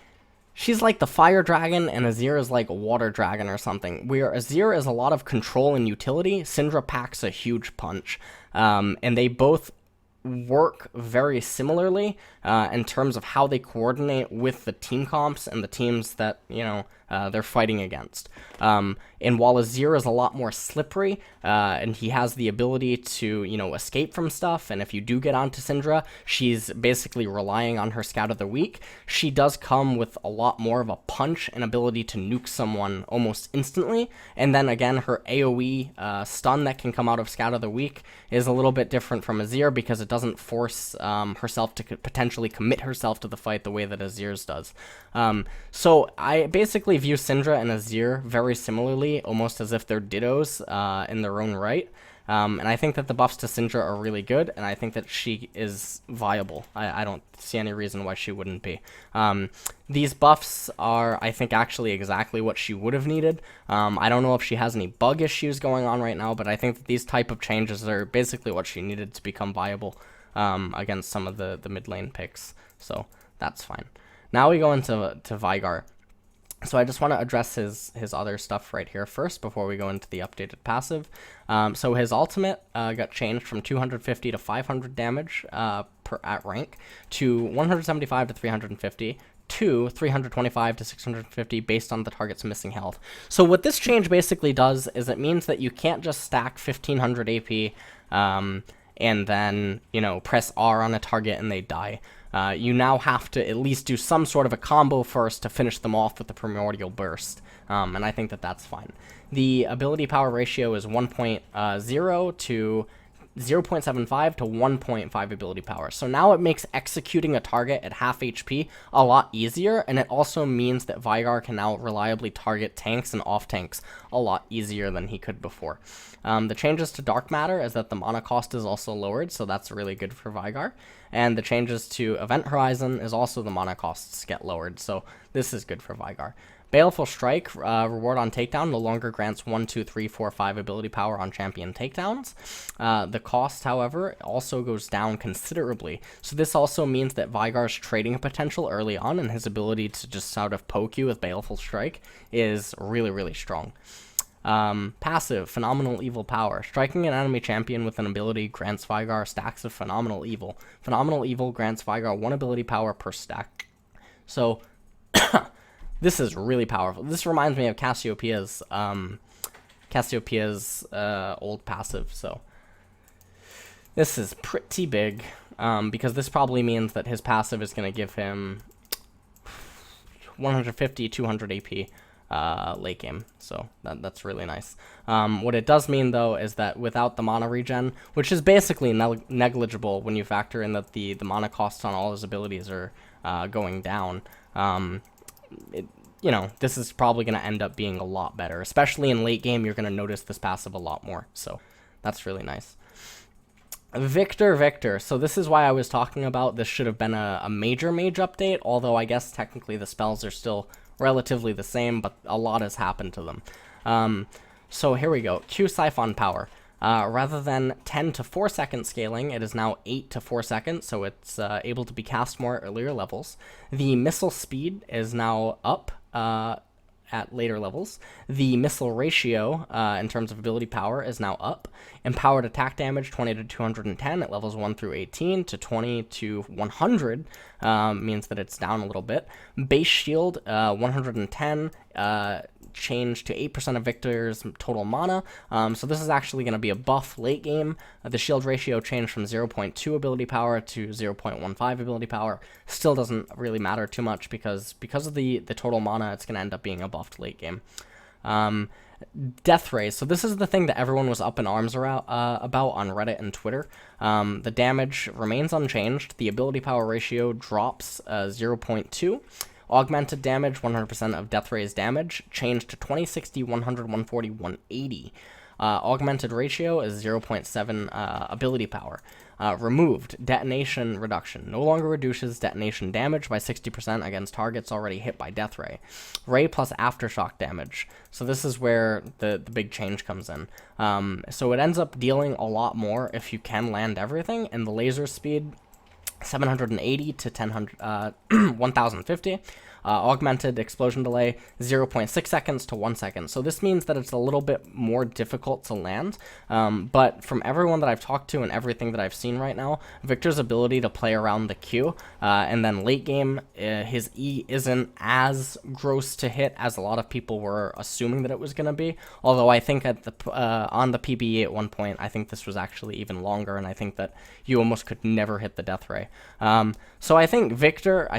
She's like the fire dragon, and Azir is like a water dragon or something. Where Azir is a lot of control and utility, Syndra packs a huge punch. And they both work very similarly in terms of how they coordinate with the team comps and the teams that, they're fighting against. And while Azir is a lot more slippery, and he has the ability to, escape from stuff, and if you do get onto Syndra, she's basically relying on her Scout of the Week, she does come with a lot more of a punch and ability to nuke someone almost instantly, and then again, her AoE stun that can come out of Scout of the Week is a little bit different from Azir, because it doesn't force herself to potentially commit herself to the fight the way that Azir's does. So I basically view Syndra and Azir very similarly, almost as if they're dittos in their own right. And I think that the buffs to Syndra are really good, and I think that she is viable. I don't see any reason why she wouldn't be. These buffs are, I think, actually exactly what she would have needed. I don't know if she has any bug issues going on right now, but I think that these type of changes are basically what she needed to become viable against some of the mid lane picks. So that's fine. Now we go into Veigar. So I just want to address his other stuff right here first before we go into the updated passive. So his ultimate got changed from 250 to 500 damage at rank to 175 to 350 to 325 to 650 based on the target's missing health. So what this change basically does is it means that you can't just stack 1500 AP and then, press R on a target and they die. You now have to at least do some sort of a combo first to finish them off with the Primordial Burst, and I think that that's fine. The ability power ratio is 1.0 to 0.75 to 1.5 ability power. So now it makes executing a target at half HP a lot easier, and it also means that Veigar can now reliably target tanks and off-tanks a lot easier than he could before. The changes to Dark Matter is that the mana cost is also lowered, so that's really good for Veigar. And the changes to Event Horizon is also the mana costs get lowered, so this is good for Veigar. Baleful Strike, reward on takedown, no longer grants 1, 2, 3, 4, 5 ability power on champion takedowns. The cost, however, also goes down considerably. So this also means that Veigar's trading potential early on and his ability to just sort of poke you with Baleful Strike is really, really strong. Passive, Phenomenal Evil Power. Striking an enemy champion with an ability grants Veigar stacks of Phenomenal Evil. Phenomenal Evil grants Veigar 1 ability power per stack. So this is really powerful. This reminds me of Cassiopeia's old passive. So this is pretty big because this probably means that his passive is going to give him 150, 200 AP late game, so that's really nice. What it does mean, though, is that without the mana regen, which is basically negligible when you factor in that the mana costs on all his abilities are going down, you know, this is probably going to end up being a lot better. Especially in late game, you're going to notice this passive a lot more. So that's really nice. Viktor. So this is why I was talking about this should have been a major mage update, although I guess technically the spells are still relatively the same, but a lot has happened to them. So here we go. Q Siphon Power. Rather than 10 to 4 second scaling, it is now 8 to 4 seconds, so it's able to be cast more at earlier levels. The missile speed is now up at later levels. The missile ratio, in terms of ability power, is now up. Empowered attack damage, 20 to 210 at levels 1 through 18, to 20 to 100, means that it's down a little bit. Base shield, 110, changed to 8% of Viktor's total mana. So this is actually going to be a buff late game. The shield ratio changed from 0.2 ability power to 0.15 ability power. Still doesn't really matter too much because of the total mana, it's going to end up being a buffed late game. Death Rays. So this is the thing that everyone was up in arms about on Reddit and Twitter. The damage remains unchanged. The ability power ratio drops 0.2. Augmented damage, 100% of Death Ray's damage, changed to 20, 60, 100, 140, 180. Augmented ratio is 0.7 ability power. Removed, detonation reduction. No longer reduces detonation damage by 60% against targets already hit by Death Ray. Ray plus aftershock damage. So this is where the big change comes in. So it ends up dealing a lot more if you can land everything, and the laser speed 780 to 1050. Augmented explosion delay 0.6 seconds to 1 second. So this means that it's a little bit more difficult to land. But from everyone that I've talked to and everything that I've seen right now, Viktor's ability to play around the Q, and then late game, his E isn't as gross to hit as a lot of people were assuming that it was going to be. Although I think at the on the PBE at one point, I think this was actually even longer, and I think that you almost could never hit the Death Ray. So I think Viktor,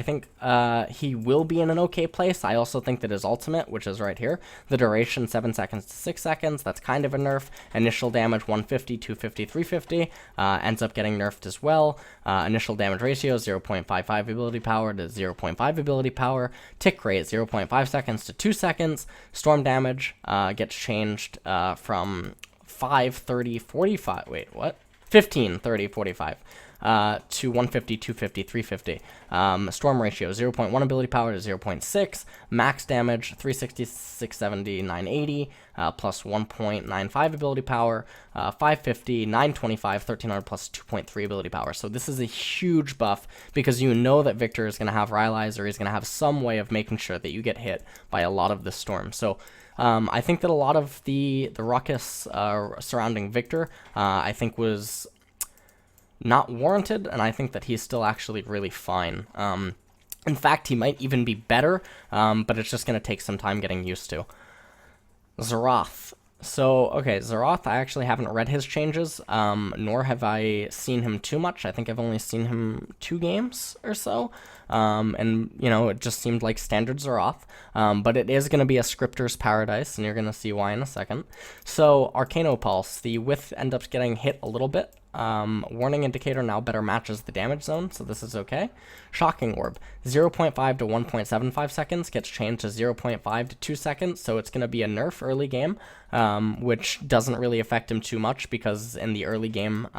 he will be in an okay place. I also think that his ultimate, which is right here, the duration 7 seconds to 6 seconds, that's kind of a nerf. Initial damage 150, 250, 350, ends up getting nerfed as well. Initial damage ratio 0.55 ability power to 0.5 ability power. Tick rate 0.5 seconds to 2 seconds. Storm damage gets changed from 5, 30, 45, wait, what? 15, 30, 45. To 150, 250, 350. Storm ratio, 0.1 ability power to 0.6. Max damage, 360, 670, 980, plus 1.95 ability power, 550, 925, 1300, plus 2.3 ability power. So this is a huge buff because you know that Viktor is going to have Rylai's, or he's going to have some way of making sure that you get hit by a lot of the storm. So I think that a lot of the ruckus surrounding Viktor, I think was not warranted, and I think that he's still actually really fine. In fact, he might even be better, but it's just going to take some time getting used to. Xerath. So, okay, Xerath, I actually haven't read his changes, nor have I seen him too much. I think I've only seen him 2 games or so, and, you know, it just seemed like standard Xerath, but it is going to be a Scripter's Paradise, and you're going to see why in a second. So, Arcanopulse, the width ends up getting hit a little bit. Warning indicator now better matches the damage zone, so this is okay. Shocking Orb, 0.5 to 1.75 seconds gets changed to 0.5 to 2 seconds, so it's going to be a nerf early game, which doesn't really affect him too much because in the early game,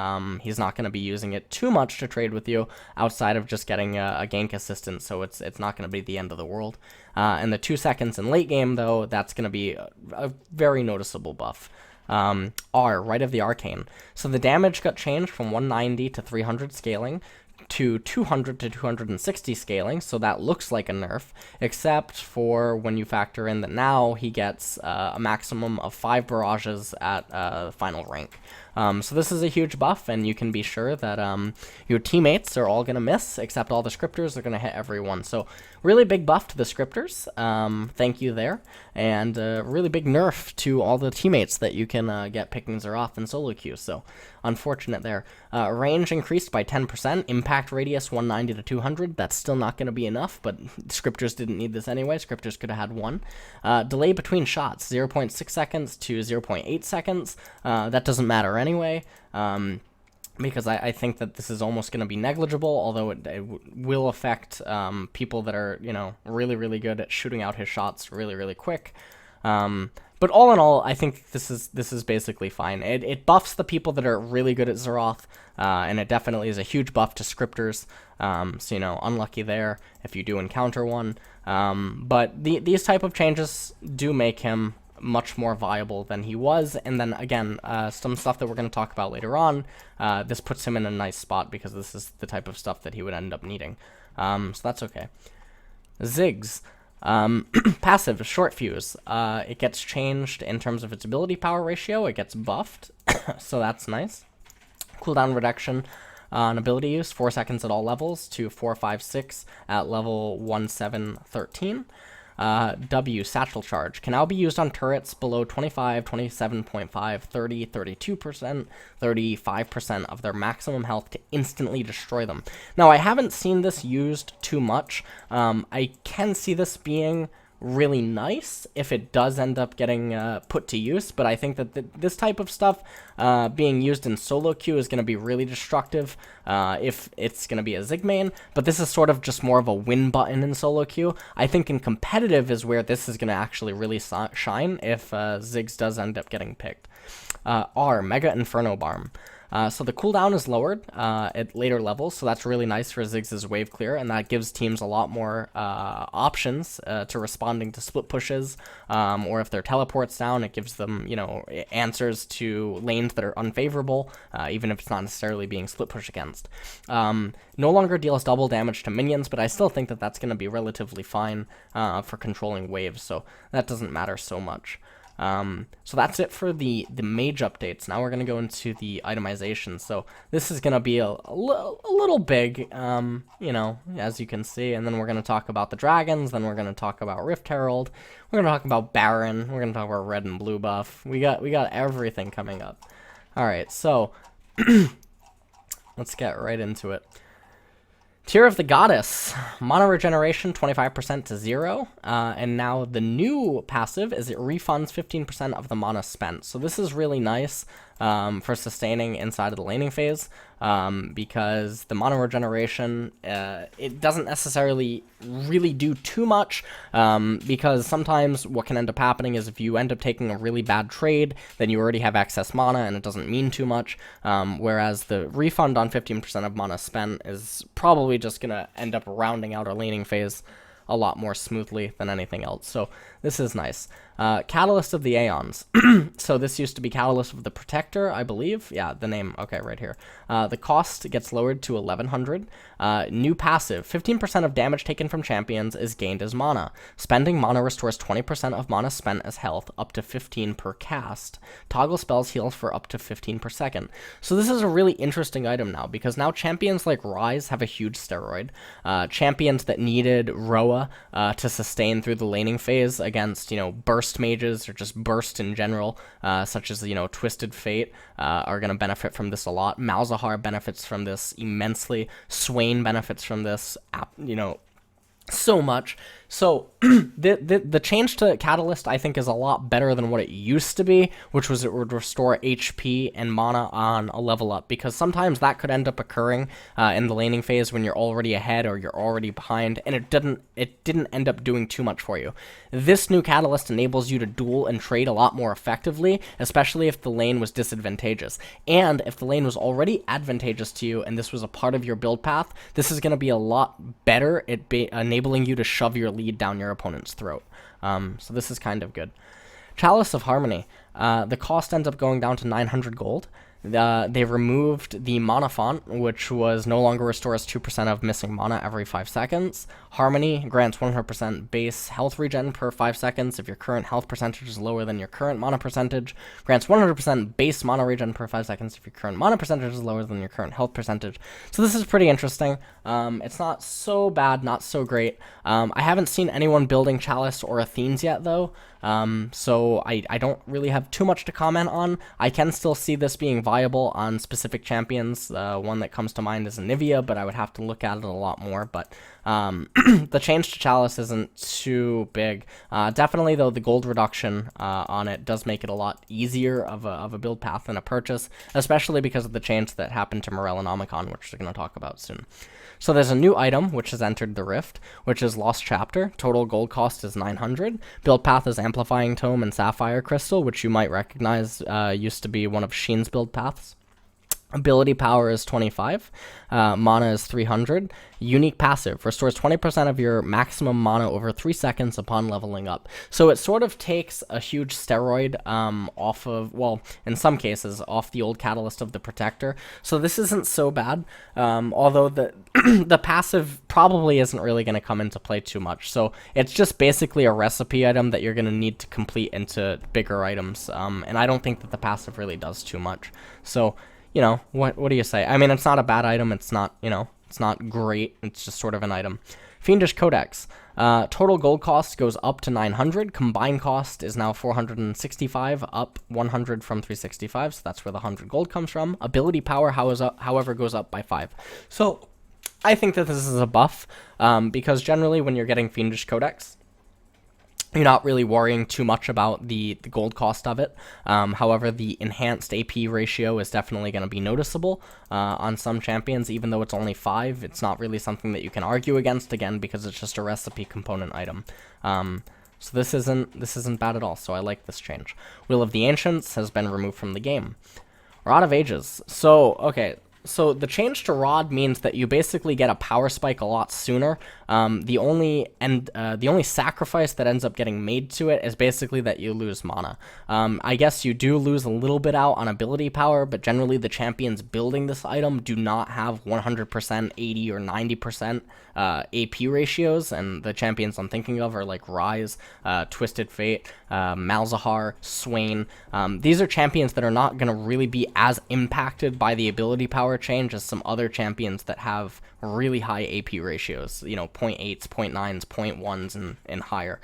he's not going to be using it too much to trade with you outside of just getting a gank assistant, so it's not going to be the end of the world. And the 2 seconds in late game, though, that's going to be a very noticeable buff. R, Rite of the Arcane. So the damage got changed from 190 to 300 scaling to 200 to 260 scaling, so that looks like a nerf, except for when you factor in that now he gets a maximum of 5 barrages at final rank. So this is a huge buff, and you can be sure that your teammates are all going to miss, except all the scripters are going to hit everyone. So really big buff to the scripters. Thank you there. And really big nerf to all the teammates that you can get picking Xerath in solo queue. So unfortunate there. Range increased by 10%. Impact radius 190 to 200. That's still not going to be enough, but scripters didn't need this anyway. Scripters could have had 1. Delay between shots, 0.6 seconds to 0.8 seconds. That doesn't matter anyway. because I think that this is almost going to be negligible, although it will affect people that are, you know, really, really good at shooting out his shots really, really quick. But all in all, I think this is basically fine. It buffs the people that are really good at Xerath, and it definitely is a huge buff to scripters, so, you know, unlucky there if you do encounter one. But these type of changes do make him much more viable than he was, and then again, some stuff that we're going to talk about later on, this puts him in a nice spot because this is the type of stuff that he would end up needing. So that's okay. Ziggs. Passive, short fuse. It gets changed in terms of its ability power ratio. It gets buffed, so that's nice. Cooldown reduction on ability use, 4 seconds at all levels to 4, 5, 6 at level 1, 7, 13. W, Satchel Charge, can now be used on turrets below 25, 27.5, 30, 32%, 35% of their maximum health to instantly destroy them. Now, I haven't seen this used too much. I can see this being really nice if it does end up getting put to use, but I think that this type of stuff being used in solo queue is going to be really destructive if it's going to be a Zig main, but this is sort of just more of a win button in solo queue. I think in competitive is where this is going to actually really shine if Ziggs does end up getting picked. R, Mega Inferno Barm. So the cooldown is lowered at later levels, so that's really nice for Ziggs' wave clear, and that gives teams a lot more options to responding to split pushes, or if their teleport's down, it gives them, you know, answers to lanes that are unfavorable, even if it's not necessarily being split pushed against. No longer deals double damage to minions, but I still think that that's going to be relatively fine for controlling waves, so that doesn't matter so much. So that's it for the mage updates. Now we're going to go into the itemization. So this is going to be a little big, you know, as you can see. And then we're going to talk about the dragons. Then we're going to talk about Rift Herald. We're going to talk about Baron. We're going to talk about red and blue buff. We got everything coming up. All right, so let's get right into it. Tear of the Goddess, mana regeneration 25% to 0, and now the new passive is it refunds 15% of the mana spent. So this is really nice for sustaining inside of the laning phase, because the mana regeneration, it doesn't necessarily really do too much, because sometimes what can end up happening is if you end up taking a really bad trade, then you already have excess mana and it doesn't mean too much, whereas the refund on 15% of mana spent is probably just going to end up rounding out our laning phase a lot more smoothly than anything else. So this is nice. Catalyst of the Aeons. So this used to be Catalyst of the Protector, I believe. Yeah, the name. Okay, right here. The cost gets lowered to 1100. New passive. 15% of damage taken from champions is gained as mana. Spending mana restores 20% of mana spent as health, up to 15 per cast. Toggle spells heal for up to 15 per second. So this is a really interesting item now, because now champions like Ryze have a huge steroid. Champions that needed Roa to sustain through the laning phase against, you know, burst mages or just burst in general, such as, you know, Twisted Fate, are going to benefit from this a lot. Malzahar benefits from this immensely. Swain benefits from this, you know, so much. So the change to Catalyst, I think, is a lot better than what it used to be, which was it would restore HP and mana on a level up, because sometimes that could end up occurring in the laning phase when you're already ahead or you're already behind, and it didn't end up doing too much for you. This new Catalyst enables you to duel and trade a lot more effectively, especially if the lane was disadvantageous. And if the lane was already advantageous to you and this was a part of your build path, this is going to be a lot better at enabling you to shove your lead down your opponent's throat. So this is kind of good. Chalice of Harmony. The cost ends up going down to 900 gold. They removed the mana font, which was no longer restores 2% of missing mana every 5 seconds. Harmony grants 100% base health regen per 5 seconds if your current health percentage is lower than your current mana percentage. Grants 100% base mana regen per 5 seconds if your current mana percentage is lower than your current health percentage. So this is pretty interesting. It's not so bad, not so great. I haven't seen anyone building Chalice or Athenes yet, though. So I don't really have too much to comment on. I can still see this being viable on specific champions. One that comes to mind is Anivia, but I would have to look at it a lot more. But The change to Chalice isn't too big. Definitely, though, the gold reduction on it does make it a lot easier of a build path than a purchase, especially because of the change that happened to Morellonomicon, which we're going to talk about soon. So there's a new item which has entered the Rift, which is Lost Chapter. Total gold cost is 900. Build path is Amplifying Tome and Sapphire Crystal, which you might recognize used to be one of Sheen's build paths. Ability power is 25, mana is 300, unique passive, restores 20% of your maximum mana over 3 seconds upon leveling up. So it sort of takes a huge steroid off of, well, in some cases, off the old Catalyst of the Protector. So this isn't so bad, although the, the passive probably isn't really going to come into play too much. So it's just basically a recipe item that you're going to need to complete into bigger items, and I don't think that the passive really does too much. So, you know, what do you say? I mean, it's not a bad item. It's not, you know, it's not great. It's just sort of an item. Fiendish Codex. Total gold cost goes up to 900. Combined cost is now 465, up 100 from 365. So that's where the 100 gold comes from. Ability power, however, goes up by 5. So I think that this is a buff, because generally when you're getting Fiendish Codex, you're not really worrying too much about the gold cost of it. However, the enhanced AP ratio is definitely going to be noticeable on some champions, even though it's only 5. It's not really something that you can argue against, again, because it's just a recipe component item. So this isn't bad at all, so I like this change. Wheel of the Ancients has been removed from the game. Rod of Ages. So, okay. So the change to Rod means that you basically get a power spike a lot sooner. The only sacrifice that ends up getting made to it is basically that you lose mana. I guess you do lose a little bit out on ability power, but generally the champions building this item do not have 100%, 80, or 90% AP ratios, and the champions I'm thinking of are like Rise, Twisted Fate, Malzahar, Swain. These are champions that are not going to really be as impacted by the ability power change as some other champions that have really high AP ratios, you know, 0.8s, 0.9s, 0.1s, and higher.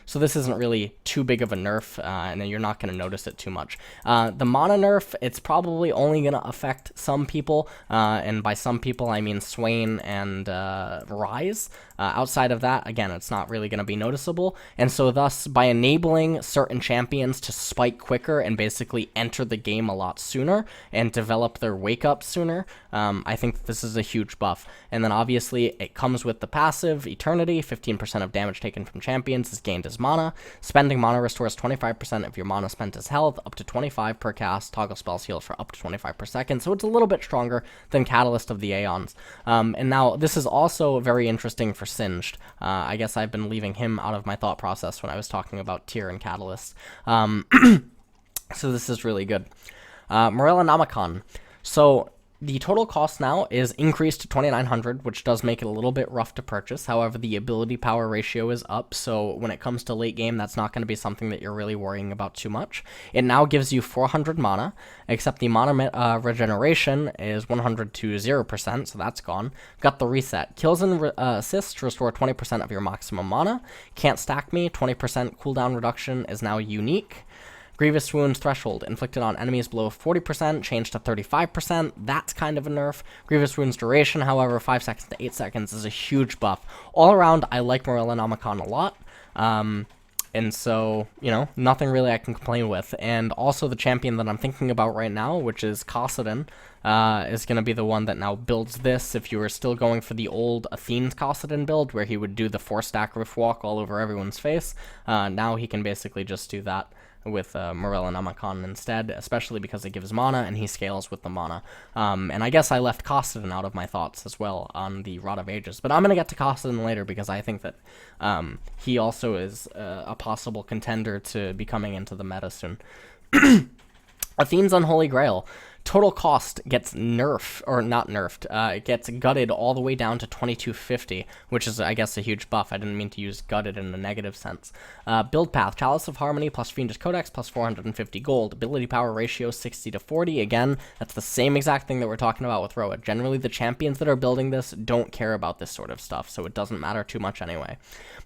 So this isn't really too big of a nerf, and you're not going to notice it too much. The mana nerf, it's probably only going to affect some people, and by some people I mean Swain and Rise. Outside of that, again, it's not really going to be noticeable, and so thus, by enabling certain champions to spike quicker and basically enter the game a lot sooner and develop their wake-up sooner, I think that this is a huge buff. And then obviously, it comes with the passive, Eternity, 15% of damage taken from champions is gained as mana. Spending mana restores 25% of your mana spent as health, up to 25 per cast. Toggle spells heal for up to 25 per second, so it's a little bit stronger than Catalyst of the Aeons. And now, this is also very interesting for Singed. I guess I've been leaving him out of my thought process when I was talking about tier and Catalyst. So this is really good. Morellonomicon. So the total cost now is increased to 2,900, which does make it a little bit rough to purchase. However, the ability power ratio is up, so when it comes to late game, that's not going to be something that you're really worrying about too much. It now gives you 400 mana, except the mana regeneration is 100 to 0%, so that's gone. Got the reset. Kills and assists restore 20% of your maximum mana. Can't stack me, 20% cooldown reduction is now unique. Grievous Wounds threshold, inflicted on enemies below 40%, changed to 35%. That's kind of a nerf. Grievous Wounds duration, however, 5 seconds to 8 seconds is a huge buff. All around, I like Morellonomicon a lot. And so, you know, nothing really I can complain with. And also the champion that I'm thinking about right now, which is Cassiopeia, is going to be the one that now builds this. If you were still going for the old Athene's Cassiopeia build, where he would do the 4-stack Rift Walk all over everyone's face, now he can basically just do that with Morellonomicon instead, especially because it gives mana and he scales with the mana. And I guess I left Cassiopeia out of my thoughts as well on the Rod of Ages, but I'm going to get to Cassiopeia later because I think that he also is a possible contender to be coming into the meta soon. Athene's Unholy Grail. Total cost gets nerfed, or not nerfed, it gets gutted all the way down to 2250, which is, I guess, a huge buff. I didn't mean to use gutted in a negative sense. Build path, Chalice of Harmony plus Fiendish Codex plus 450 gold. Ability power ratio 60 to 40. Again, that's the same exact thing that we're talking about with Roa. Generally, the champions that are building this don't care about this sort of stuff, so it doesn't matter too much anyway.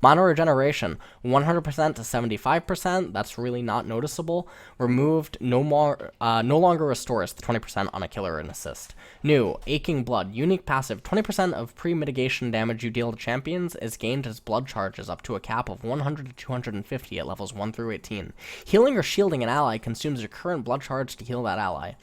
Mana regeneration, 100% to 75%. That's really not noticeable. Removed, no longer restores the 20% on a killer and assist. New, Aching Blood, unique passive, 20% of pre-mitigation damage you deal to champions is gained as blood charges up to a cap of 100 to 250 at levels 1 through 18. Healing or shielding an ally consumes your current blood charge to heal that ally.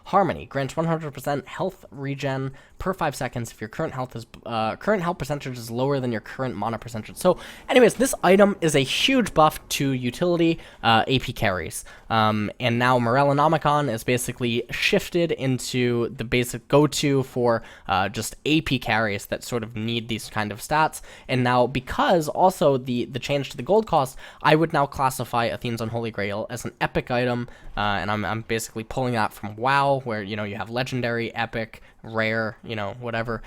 Harmony grants 100% health regen per 5 seconds if your current health percentage is lower than your current mana percentage. So, anyways, this item is a huge buff to utility AP carries. And now Morellonomicon is basically shifted into the basic go-to for just AP carries that sort of need these kind of stats. And now, because also the change to the gold cost, I would now classify Athene's Unholy Grail as an epic item. And I'm basically pulling that from WoW, where, you know, you have legendary, epic, rare, you know, whatever,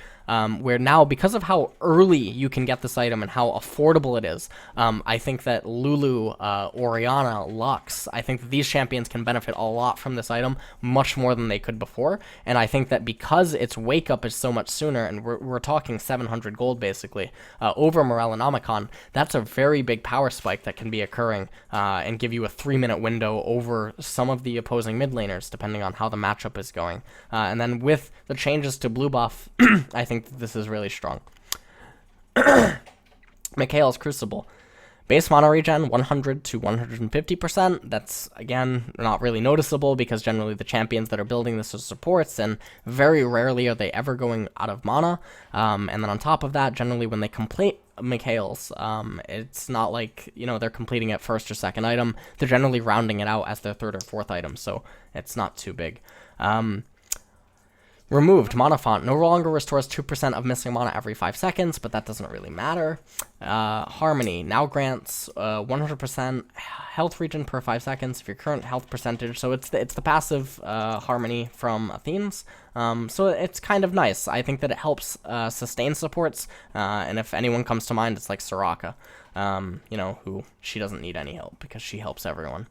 where now, because of how early you can get this item and how affordable it is, I think that Lulu, Orianna, Lux, I think that these champions can benefit a lot from this item, much more than they could before, and I think that because its wake up is so much sooner, and we're talking 700 gold basically, over Morellonomicon, that's a very big power spike that can be occurring, and give you a 3-minute window over some of the opposing mid laners, depending on how the matchup is going, and then with the changes to blue buff, I think that this is really strong. Mikael's Crucible. Base mana regen 100 to 150%. That's, again, not really noticeable because generally the champions that are building this as supports, and very rarely are they ever going out of mana. And then on top of that, generally when they complete Mikael's, it's not like, you know, they're completing it first or second item. They're generally rounding it out as their third or fourth item, so it's not too big. Removed, Mana Font, no longer restores 2% of missing mana every 5 seconds, but that doesn't really matter. Harmony, now grants 100% health regen per 5 seconds if your current health percentage, so it's the passive Harmony from Athene's, so it's kind of nice. I think that it helps sustain supports, and if anyone comes to mind, it's like Soraka, you know, who, she doesn't need any help because she helps everyone.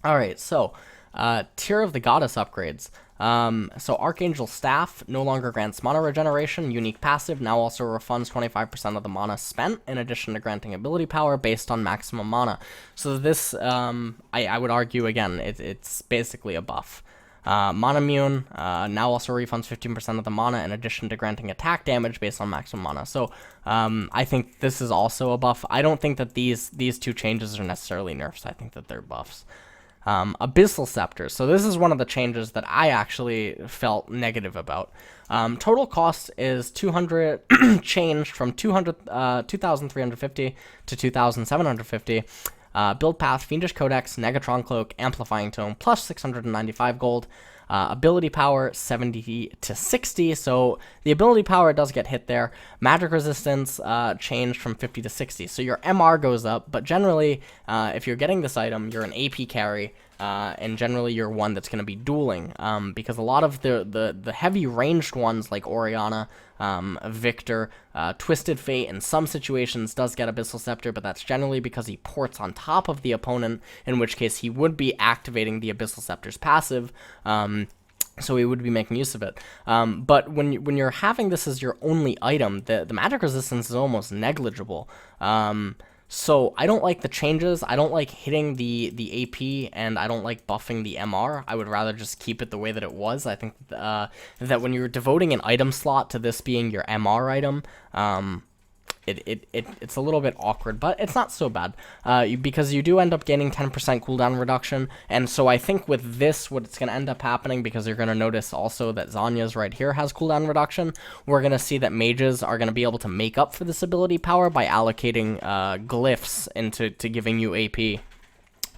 Alright, so, Tier of the Goddess upgrades. So Archangel Staff no longer grants mana regeneration, unique passive, now also refunds 25% of the mana spent, in addition to granting ability power based on maximum mana. So this, I would argue, again, it's basically a buff. Manamune now also refunds 15% of the mana, in addition to granting attack damage based on maximum mana. So I think this is also a buff. I don't think that these two changes are necessarily nerfs. I think that they're buffs. Abyssal Sceptre. So this is one of the changes that I actually felt negative about. Total cost is 200, changed from 2,350 to 2,750. Build path, Fiendish Codex, Negatron Cloak, Amplifying Tome, plus 695 gold. Ability power 70 to 60, so the ability power does get hit there. Magic resistance changed from 50 to 60, so your MR goes up, but generally, if you're getting this item, you're an AP carry, and generally you're one that's going to be dueling, because a lot of the heavy ranged ones like Orianna, Viktor, Twisted Fate in some situations does get Abyssal Sceptre, but that's generally because he ports on top of the opponent, in which case he would be activating the Abyssal Sceptre's passive, so he would be making use of it. But when you're having this as your only item, the magic resistance is almost negligible. So I don't like the changes. I don't like hitting the AP, and I don't like buffing the MR. I would rather just keep it the way that it was. I think that when you're devoting an item slot to this being your MR item, it's a little bit awkward, but it's not so bad, because you do end up gaining 10% cooldown reduction, and so I think with this, what's going to end up happening, because you're going to notice also that Zhonya's right here has cooldown reduction, we're going to see that mages are going to be able to make up for this ability power by allocating glyphs into giving you AP,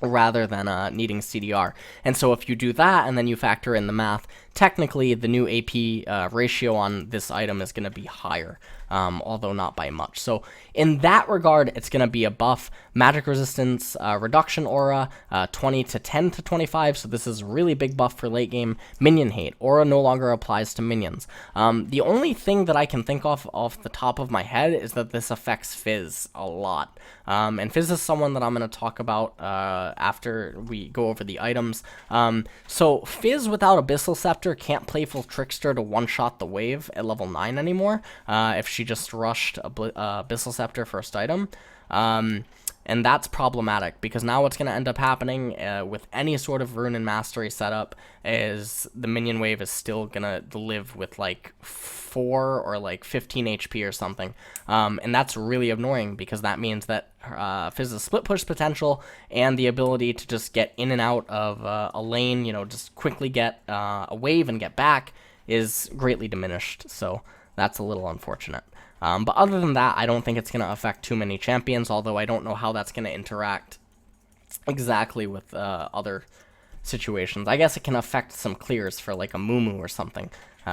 rather than needing CDR. And so if you do that, and then you factor in the math, technically the new AP ratio on this item is going to be higher, although not by much. So in that regard, it's going to be a buff. Magic resistance reduction aura, 20 to 10 to 25, so this is a really big buff for late game. Minion hate, aura no longer applies to minions. The only thing that I can think of off the top of my head is that this affects Fizz a lot. And Fizz is someone that I'm going to talk about after we go over the items. So Fizz without Abyssal Sceptre can't Playful Trickster to one-shot the wave at level 9 anymore, if she just rushed Abyssal Sceptre first item. And that's problematic, because now what's going to end up happening with any sort of Rune and Mastery setup is the minion wave is still going to live with like 4 or like 15 HP or something. And that's really annoying, because that means that Fizz's split push potential and the ability to just get in and out of a lane, just quickly get a wave and get back is greatly diminished. So that's a little unfortunate. But other than that, I don't think it's going to affect too many champions, although I don't know how that's going to interact exactly with other situations. I guess it can affect some clears for like a Mumu or something,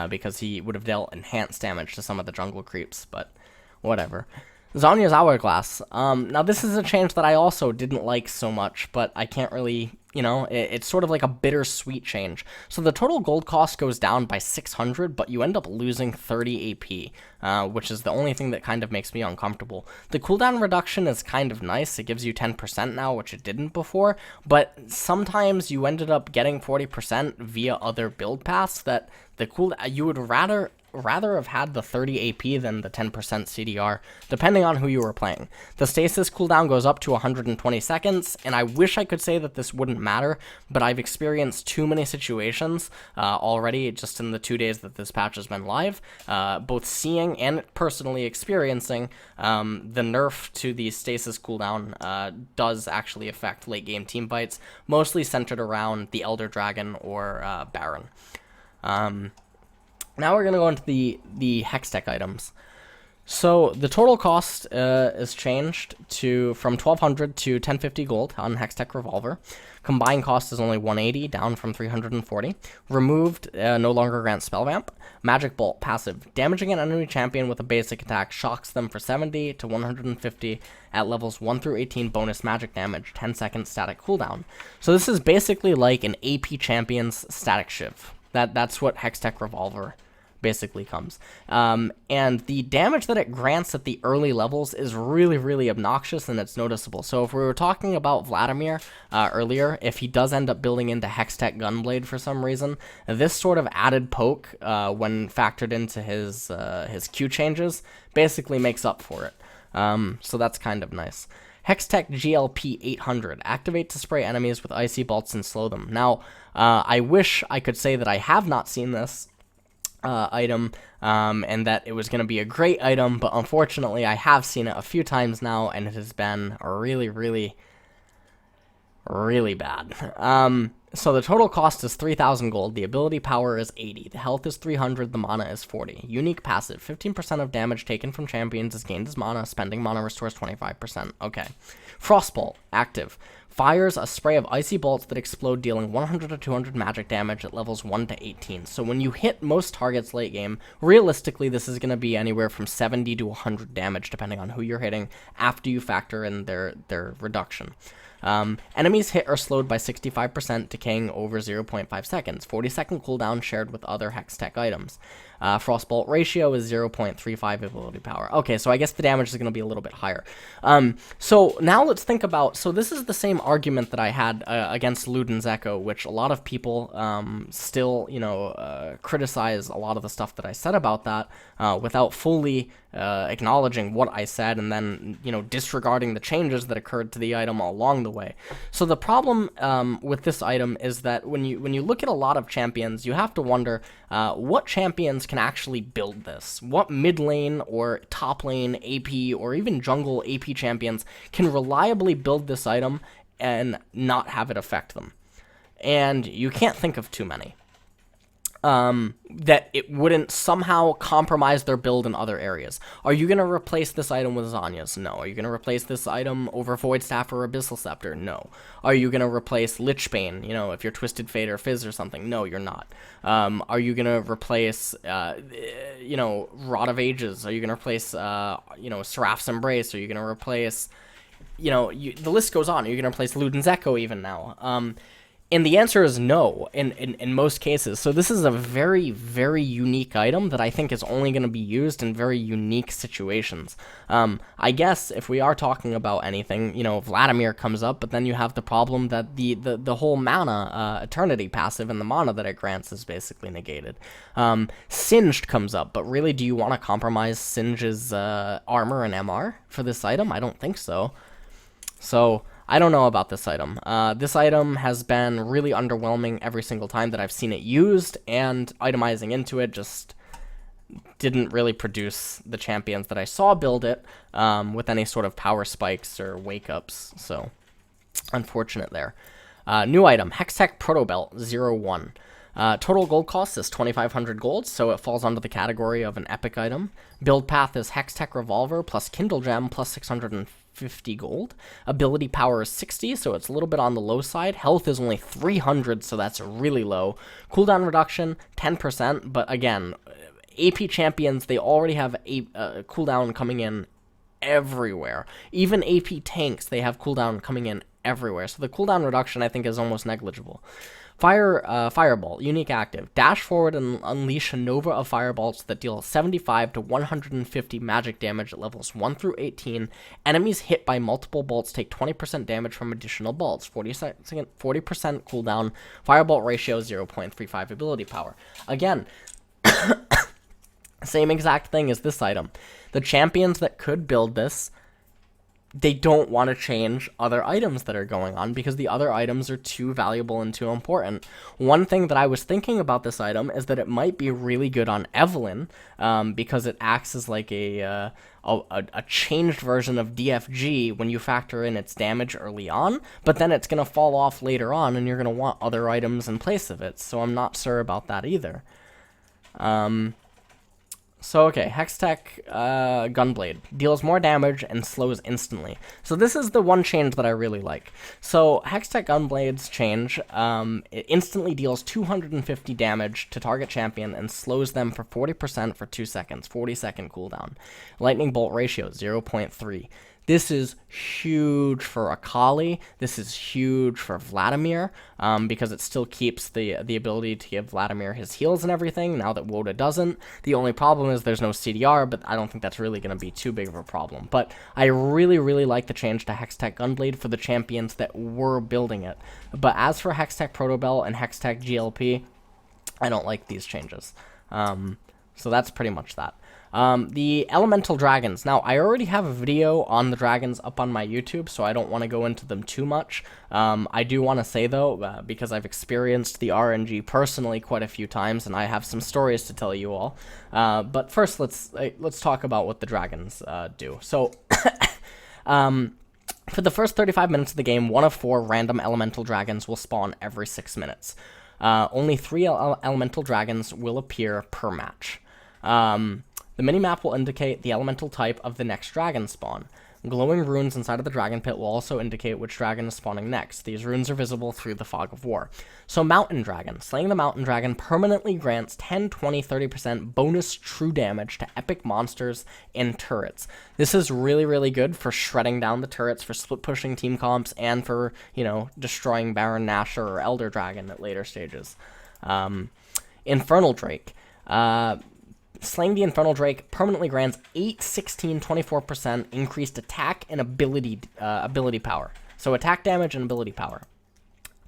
because he would have dealt enhanced damage to some of the jungle creeps, but whatever. Zhonya's Hourglass. Now this is a change that I also didn't like so much, but I can't really, it's sort of like a bittersweet change. So the total gold cost goes down by 600, but you end up losing 30 AP, which is the only thing that kind of makes me uncomfortable. The cooldown reduction is kind of nice. It gives you 10% now, which it didn't before, but sometimes you ended up getting 40% via other build paths that you would rather have had the 30 AP than the 10% CDR, depending on who you were playing. The stasis cooldown goes up to 120 seconds, and I wish I could say that this wouldn't matter, but I've experienced too many situations already just in the 2 days that this patch has been live, both seeing and personally experiencing the nerf to the stasis cooldown does actually affect late game team fights, mostly centered around the Elder Dragon or Baron. Now we're going to go into the Hextech items. So the total cost is changed from 1200 to 1050 gold on Hextech Revolver. Combined cost is only 180, down from 340. Removed, no longer grants Spell Vamp. Magic Bolt, passive. Damaging an enemy champion with a basic attack shocks them for 70 to 150 at levels 1 through 18 bonus magic damage, 10 seconds static cooldown. So this is basically like an AP champion's static shiv. That's what Hextech Revolver basically comes. And the damage that it grants at the early levels is really, really obnoxious, and it's noticeable. So if we were talking about Vladimir earlier, if he does end up building into Hextech Gunblade for some reason, this sort of added poke, when factored into his Q changes, basically makes up for it. So that's kind of nice. Hextech GLP 800. Activate to spray enemies with icy bolts and slow them. Now, I wish I could say that I have not seen this item, and that it was going to be a great item, but unfortunately I have seen it a few times now, and it has been really, really, really bad. So the total cost is 3,000 gold, the ability power is 80, the health is 300, the mana is 40. Unique passive, 15% of damage taken from champions is gained as mana, spending mana restores 25%. Okay. Frostbolt, active. Fires a spray of icy bolts that explode, dealing 100 to 200 magic damage at levels 1 to 18. So when you hit most targets late game, realistically this is going to be anywhere from 70 to 100 damage, depending on who you're hitting, after you factor in their reduction. Enemies hit are slowed by 65%, decaying over 0.5 seconds. 40-second cooldown shared with other Hextech items. Frostbolt ratio is 0.35 ability power. Okay, so I guess the damage is going to be a little bit higher. So now let's think about, so this is the same argument that I had against Luden's Echo, which a lot of people still, criticize a lot of the stuff that I said about that without fully acknowledging what I said, and then, disregarding the changes that occurred to the item along the way. So the problem with this item is that when you look at a lot of champions, you have to wonder what champions can actually build this. What mid lane or top lane AP or even jungle AP champions can reliably build this item and not have it affect them? And you can't think of too many. That it wouldn't somehow compromise their build in other areas. Are you going to replace this item with Zonya's? No. Are you going to replace this item over Void Staff or Abyssal Sceptre? No. Are you going to replace Lichbane, if you're Twisted Fate or Fizz or something? No, you're not. Are you going to replace, Rod of Ages? Are you going to replace, Seraph's Embrace? Are you going to replace, the list goes on. Are you going to replace Luden's Echo even now? And the answer is no, in most cases. So this is a very, very unique item that I think is only going to be used in very unique situations. I guess if we are talking about anything, Vladimir comes up, but then you have the problem that the whole mana Eternity passive and the mana that it grants is basically negated. Singed comes up, but really, do you want to compromise Singe's armor and MR for this item? I don't think so. So I don't know about this item. This item has been really underwhelming every single time that I've seen it used, and itemizing into it just didn't really produce the champions that I saw build it with any sort of power spikes or wake-ups, so unfortunate there. New item, Hextech Protobelt 01. Total gold cost is 2,500 gold, so it falls under the category of an epic item. Build path is Hextech Revolver plus Kindle Gem plus 650 gold. Ability power is 60, so it's a little bit on the low side. Health is only 300, so that's really low. Cooldown reduction, 10%, but again, AP champions, they already have a cooldown coming in everywhere. Even AP tanks, they have cooldown coming in everywhere. So the cooldown reduction, I think, is almost negligible. Fireball, unique active. Dash forward and unleash a nova of fireballs that deal 75 to 150 magic damage at levels 1 through 18. Enemies hit by multiple bolts take 20% damage from additional bolts. 40% cooldown. Firebolt ratio 0.35 ability power. Again, same exact thing as this item. The champions that could build this, they don't want to change other items that are going on because the other items are too valuable and too important. One thing that I was thinking about this item is that it might be really good on Evelynn because it acts as like a changed version of DFG when you factor in its damage early on, but then it's going to fall off later on and you're going to want other items in place of it, so I'm not sure about that either. So, okay, Hextech Gunblade deals more damage and slows instantly. So this is the one change that I really like. So Hextech Gunblade's change, it instantly deals 250 damage to target champion and slows them for 40% for 2 seconds, 40-second cooldown. Lightning Bolt ratio, 0.3. This is huge for Akali. This is huge for Vladimir because it still keeps the ability to give Vladimir his heals and everything now that Woda doesn't. The only problem is there's no CDR, but I don't think that's really going to be too big of a problem. But I really, really like the change to Hextech Gunblade for the champions that were building it. But as for Hextech Protobelt and Hextech GLP, I don't like these changes. So that's pretty much that. The elemental dragons. Now, I already have a video on the dragons up on my YouTube, so I don't want to go into them too much. I do want to say, though, because I've experienced the RNG personally quite a few times, and I have some stories to tell you all. But first, let's talk about what the dragons do. So, for the first 35 minutes of the game, 1 of 4 random elemental dragons will spawn every 6 minutes. Only 3 elemental dragons will appear per match. The minimap will indicate the elemental type of the next dragon spawn. Glowing runes inside of the dragon pit will also indicate which dragon is spawning next. These runes are visible through the fog of war. So Mountain Dragon. Slaying the Mountain Dragon permanently grants 10, 20, 30% bonus true damage to epic monsters and turrets. This is really, really good for shredding down the turrets, for split pushing team comps, and for, destroying Baron Nashor or Elder Dragon at later stages. Infernal Drake. Slaying the Infernal Drake permanently grants 8, 16, 24% increased attack and ability power. So attack damage and ability power.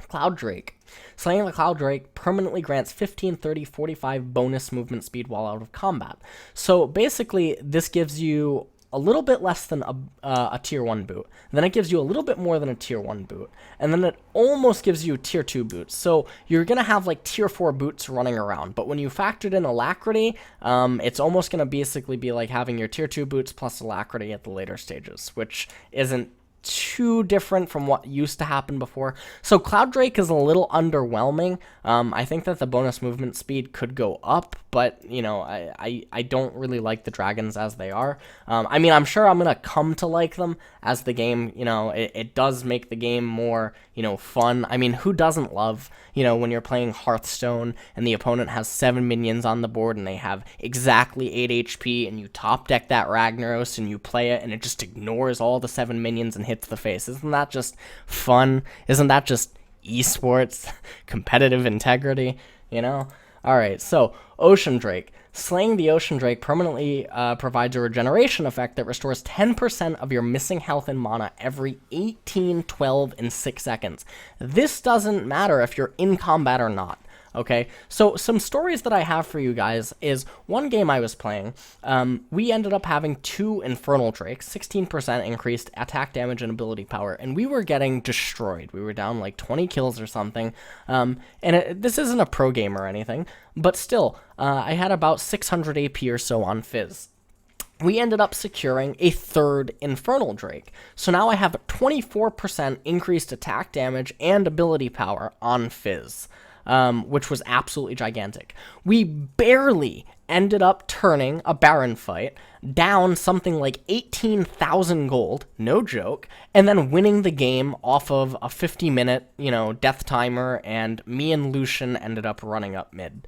Cloud Drake. Slaying the Cloud Drake permanently grants 15, 30, 45 bonus movement speed while out of combat. So basically, this gives you a little bit less than a tier 1 boot. Then it gives you a little bit more than a tier 1 boot. And then it almost gives you tier 2 boots. So you're going to have like tier 4 boots running around. But when you factored in Alacrity, it's almost going to basically be like having your tier 2 boots plus Alacrity at the later stages, which isn't too different from what used to happen before. So Cloud Drake is a little underwhelming. I think that the bonus movement speed could go up, but I don't really like the dragons as they are. I mean, I'm sure I'm gonna come to like them as the game, it does make the game more, fun. I mean, who doesn't love, when you're playing Hearthstone and the opponent has 7 minions on the board and they have exactly 8 HP and you top deck that Ragnaros and you play it and it just ignores all the 7 minions and hits the face. Isn't that just fun? Isn't that just esports? Competitive integrity, Alright, so Ocean Drake. Slaying the Ocean Drake permanently provides a regeneration effect that restores 10% of your missing health and mana every 18, 12, and 6 seconds. This doesn't matter if you're in combat or not. Okay, so some stories that I have for you guys is one game I was playing, we ended up having 2 Infernal Drakes, 16% increased attack damage and ability power, and we were getting destroyed. We were down like 20 kills or something, this isn't a pro game or anything, but still, I had about 600 AP or so on Fizz. We ended up securing a 3rd Infernal Drake. So now I have a 24% increased attack damage and ability power on Fizz, which was absolutely gigantic. We barely ended up turning a Baron fight down something like 18,000 gold, no joke, and then winning the game off of a 50-minute, death timer, and me and Lucian ended up running up mid.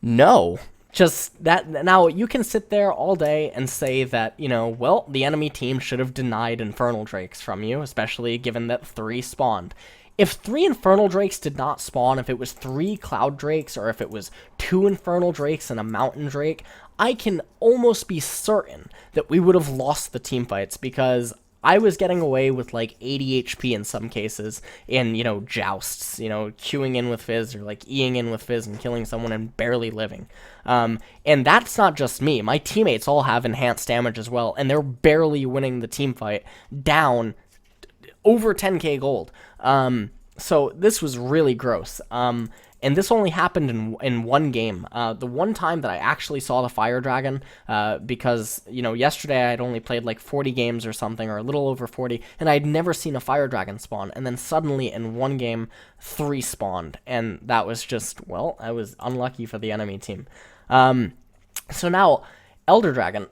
No. Just that. Now, you can sit there all day and say that, well, the enemy team should have denied Infernal Drakes from you, especially given that 3 spawned. If 3 Infernal Drakes did not spawn, if it was 3 Cloud Drakes, or if it was 2 Infernal Drakes and a Mountain Drake, I can almost be certain that we would have lost the teamfights, because I was getting away with like 80 HP in some cases in, jousts, queuing in with Fizz or like Eing in with Fizz and killing someone and barely living. And that's not just me. My teammates all have enhanced damage as well, and they're barely winning the team fight down over 10k gold. So this was really gross. And this only happened in one game. The one time that I actually saw the Fire Dragon, because, yesterday I had only played like 40 games or something, or a little over 40, and I had never seen a Fire Dragon spawn, and then suddenly in one game, 3 spawned, and that was just, well, I was unlucky for the enemy team. So now, Elder Dragon.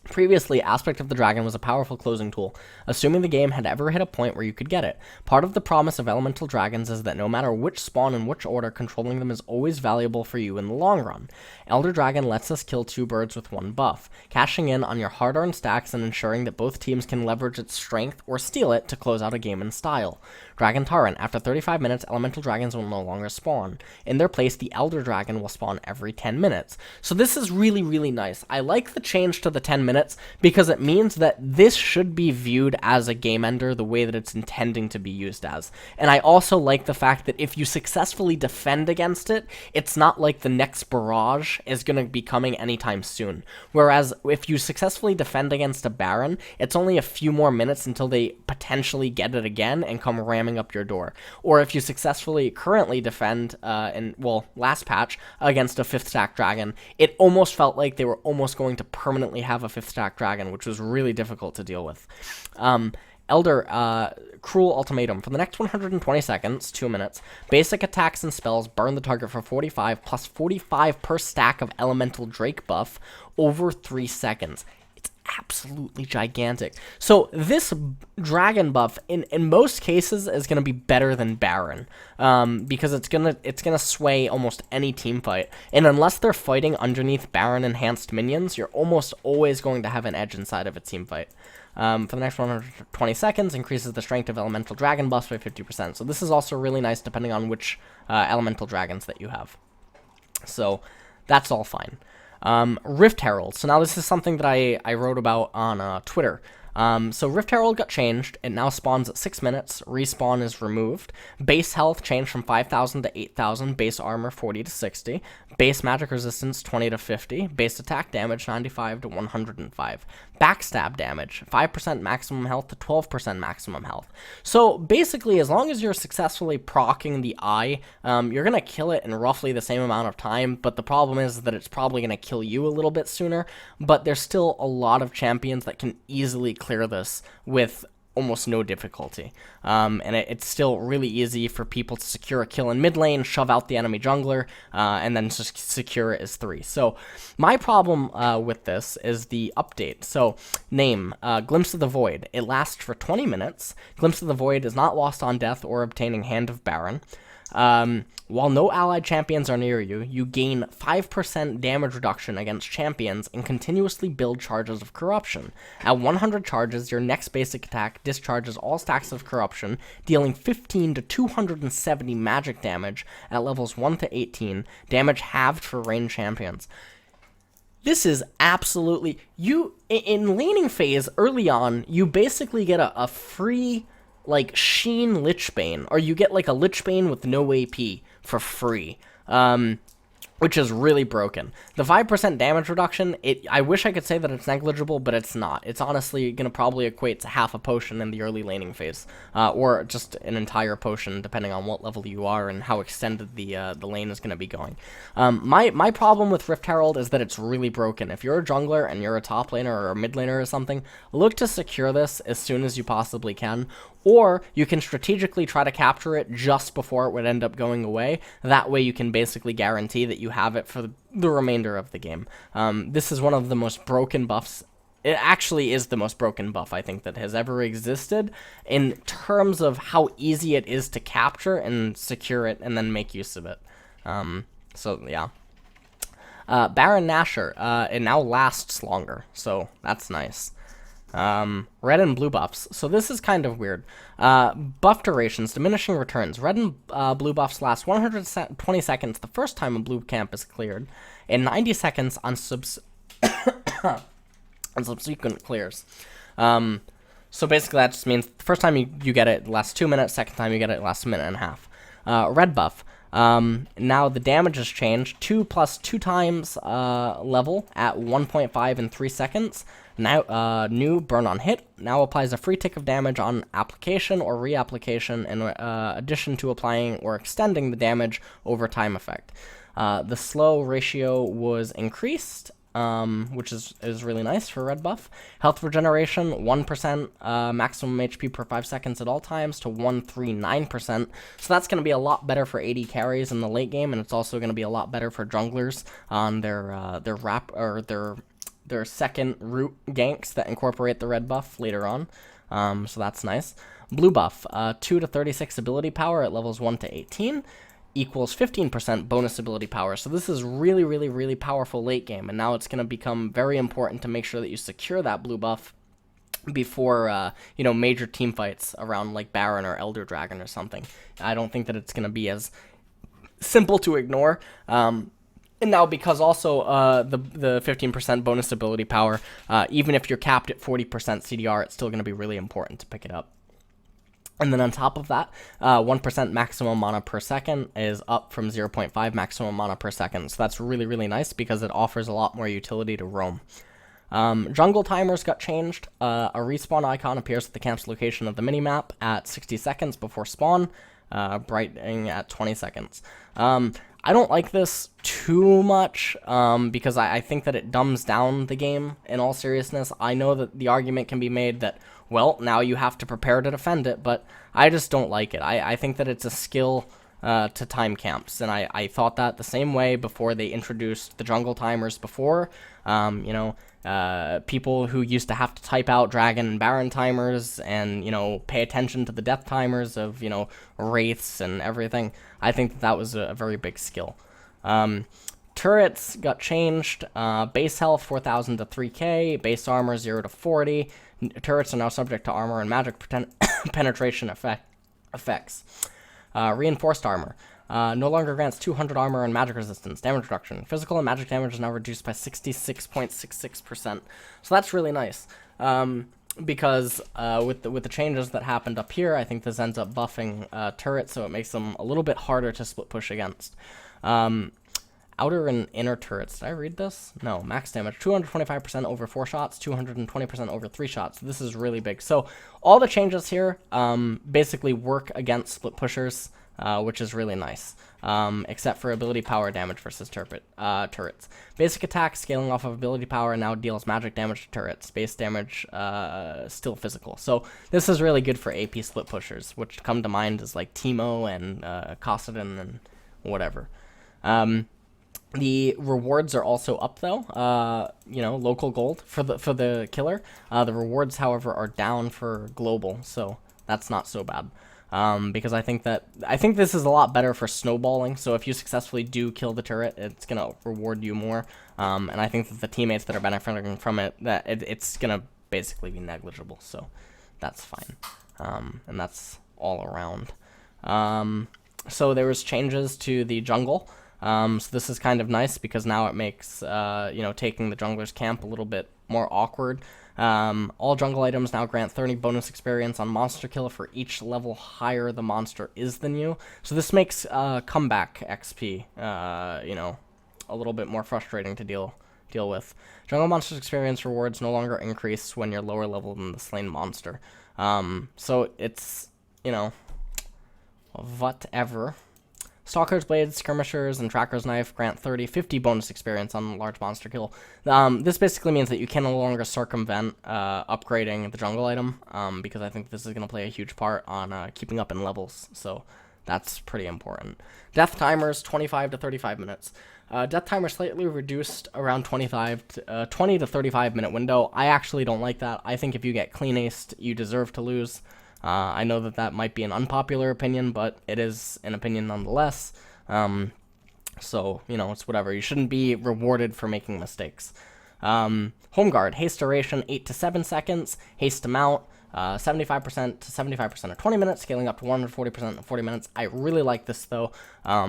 Previously, Aspect of the Dragon was a powerful closing tool, assuming the game had ever hit a point where you could get it. Part of the promise of elemental dragons is that no matter which spawn and which order, controlling them is always valuable for you in the long run. Elder Dragon lets us kill 2 birds with 1 buff, cashing in on your hard-earned stacks and ensuring that both teams can leverage its strength or steal it to close out a game in style. Dragon Tyrant. After 35 minutes, elemental dragons will no longer spawn. In their place, the Elder Dragon will spawn every 10 minutes. So this is really, really nice. I like the change to the 10 minutes because it means that this should be viewed as a game ender the way that it's intending to be used as. And I also like the fact that if you successfully defend against it, it's not like the next barrage is going to be coming anytime soon. Whereas if you successfully defend against a Baron, it's only a few more minutes until they potentially get it again and come ramming up your door. Or if you successfully currently defend, last patch, against a 5th stack dragon, it almost felt like they were almost going to permanently have a 5th stack dragon, which was really difficult to deal with. Elder, Cruel Ultimatum. For the next 120 seconds, 2 minutes, basic attacks and spells burn the target for 45 plus 45 per stack of Elemental Drake buff over 3 seconds. Absolutely gigantic. So this dragon buff in most cases is going to be better than Baron, because it's gonna sway almost any team fight, and unless they're fighting underneath Baron enhanced minions, you're almost always going to have an edge inside of a team fight. For the next 120 seconds, increases the strength of elemental dragon buffs by 50%. So this is also really nice depending on which elemental dragons that you have. So that's all fine. Rift Herald. So now this is something that I wrote about on Twitter. So Rift Herald got changed. It now spawns at 6 minutes. Respawn is removed. Base health changed from 5,000 to 8,000. Base armor 40 to 60. Base magic resistance 20 to 50. Base attack damage 95 to 105. Backstab damage 5% maximum health to 12% maximum health. So basically, as long as you're successfully proccing the eye, you're going to kill it in roughly the same amount of time, but the problem is that it's probably going to kill you a little bit sooner, but there's still a lot of champions that can easily clear this with almost no difficulty. And it's still really easy for people to secure a kill in mid lane, shove out the enemy jungler, and then just secure it as 3. So my problem with this is the update. So name, Glimpse of the Void. It lasts for 20 minutes. Glimpse of the Void is not lost on death or obtaining Hand of Baron. While no allied champions are near you, you gain 5% damage reduction against champions and continuously build charges of corruption. At 100 charges, your next basic attack discharges all stacks of corruption, dealing 15 to 270 magic damage at levels 1 to 18, damage halved for ranged champions. This is absolutely... in laning phase early on, you basically get a free like Sheen Lichbane, or you get like a Lichbane with no AP for free. Which is really broken. The 5% damage reduction, I wish I could say that it's negligible, but it's not. It's honestly going to probably equate to half a potion in the early laning phase, or just an entire potion, depending on what level you are and how extended the lane is going to be going. My problem with Rift Herald is that it's really broken. If you're a jungler and you're a top laner or a mid laner or something, look to secure this as soon as you possibly can, or you can strategically try to capture it just before it would end up going away. That way you can basically guarantee that you have it for the remainder of the game. This is one of the most broken buffs. It actually is the most broken buff, I think, that has ever existed in terms of how easy it is to capture and secure it and then make use of it. So, yeah. Baron Nashor, it now lasts longer, so that's nice. Red and blue buffs. So this is kind of weird. Buff durations, diminishing returns. Red and blue buffs last 120 seconds the first time a blue camp is cleared, and 90 seconds on on subsequent clears. So basically that just means the first time you get it lasts 2 minutes, second time you get it lasts a minute and a half. Red buff. Now the damage has changed. 2 + 2 times level at 1.5 and 3 seconds. Now, new burn on hit now applies a free tick of damage on application or reapplication in addition to applying or extending the damage over time effect. The slow ratio was increased, which is really nice for red buff. Health regeneration, 1% maximum HP per 5 seconds at all times to 139%. So that's going to be a lot better for AD carries in the late game, and it's also going to be a lot better for junglers on their second root ganks that incorporate the red buff later on. So that's nice. Blue buff, 2 to 36 ability power at levels 1 to 18 equals 15% bonus ability power. So this is really, really, really powerful late game, and now it's going to become very important to make sure that you secure that blue buff before, major team fights around like Baron or Elder Dragon or something. I don't think that it's going to be as simple to ignore. And now because also the 15% bonus ability power, even if you're capped at 40% CDR, it's still going to be really important to pick it up. And then on top of that, 1% maximum mana per second is up from 0.5 maximum mana per second. So that's really, really nice because it offers a lot more utility to roam. Jungle timers got changed. A respawn icon appears at the camp's location of the minimap at 60 seconds before spawn, brightening at 20 seconds. I don't like this too much because I think that it dumbs down the game in all seriousness. I know that the argument can be made that, well, now you have to prepare to defend it, but I just don't like it. I think that it's a skill to time camps, and I thought that the same way before they introduced the jungle timers before. People who used to have to type out Dragon and Baron timers and, pay attention to the death timers of, Wraiths and everything. I think that was a very big skill. Turrets got changed. Base health 4,000 to 3k. Base armor 0 to 40. Turrets are now subject to armor and magic penetration effects. Reinforced armor. No longer grants 200 armor and magic resistance. Damage reduction. Physical and magic damage is now reduced by 66.66%. So that's really nice. Because with the changes that happened up here, I think this ends up buffing turrets, so it makes them a little bit harder to split push against. Outer and inner turrets. Did I read this? No. Max damage. 225% over 4 shots, 220% over 3 shots. This is really big. So all the changes here basically work against split pushers, which is really nice. Except for ability power damage versus turrets. Basic attack scaling off of ability power now deals magic damage to turrets. Base damage still physical. So this is really good for AP split pushers, which come to mind as like Teemo and Kassadin and whatever. The rewards are also up though. Local gold for the killer. The rewards, however, are down for global, so that's not so bad. Because I think this is a lot better for snowballing. So if you successfully do kill the turret, it's gonna reward you more. And I think that the teammates that are benefiting from it, it's gonna basically be negligible. So that's fine. And that's all around. So there was changes to the jungle. So this is kind of nice because now it makes taking the jungler's camp a little bit more awkward. All jungle items now grant 30 bonus experience on monster kill for each level higher the monster is than you. So this makes comeback XP, you know, a little bit more frustrating to deal with. Jungle monsters experience rewards no longer increase when you're lower level than the slain monster. So it's, you know, whatever. Stalker's Blade, Skirmishers, and Tracker's Knife grant 50 bonus experience on large monster kill. This basically means that you can no longer circumvent upgrading the jungle item, because I think this is going to play a huge part on keeping up in levels, so that's pretty important. Death timers, 25 to 35 minutes. Death timer slightly reduced around 20 to 35 minute window. I actually don't like that. I think if you get clean aced, you deserve to lose. I know that that might be an unpopular opinion, but it is an opinion nonetheless. So, you know, it's whatever. You shouldn't be rewarded for making mistakes. Home Guard, haste duration 8 to 7 seconds, haste amount 75% to 75% of 20 minutes, scaling up to 140% of 40 minutes. I really like this, though,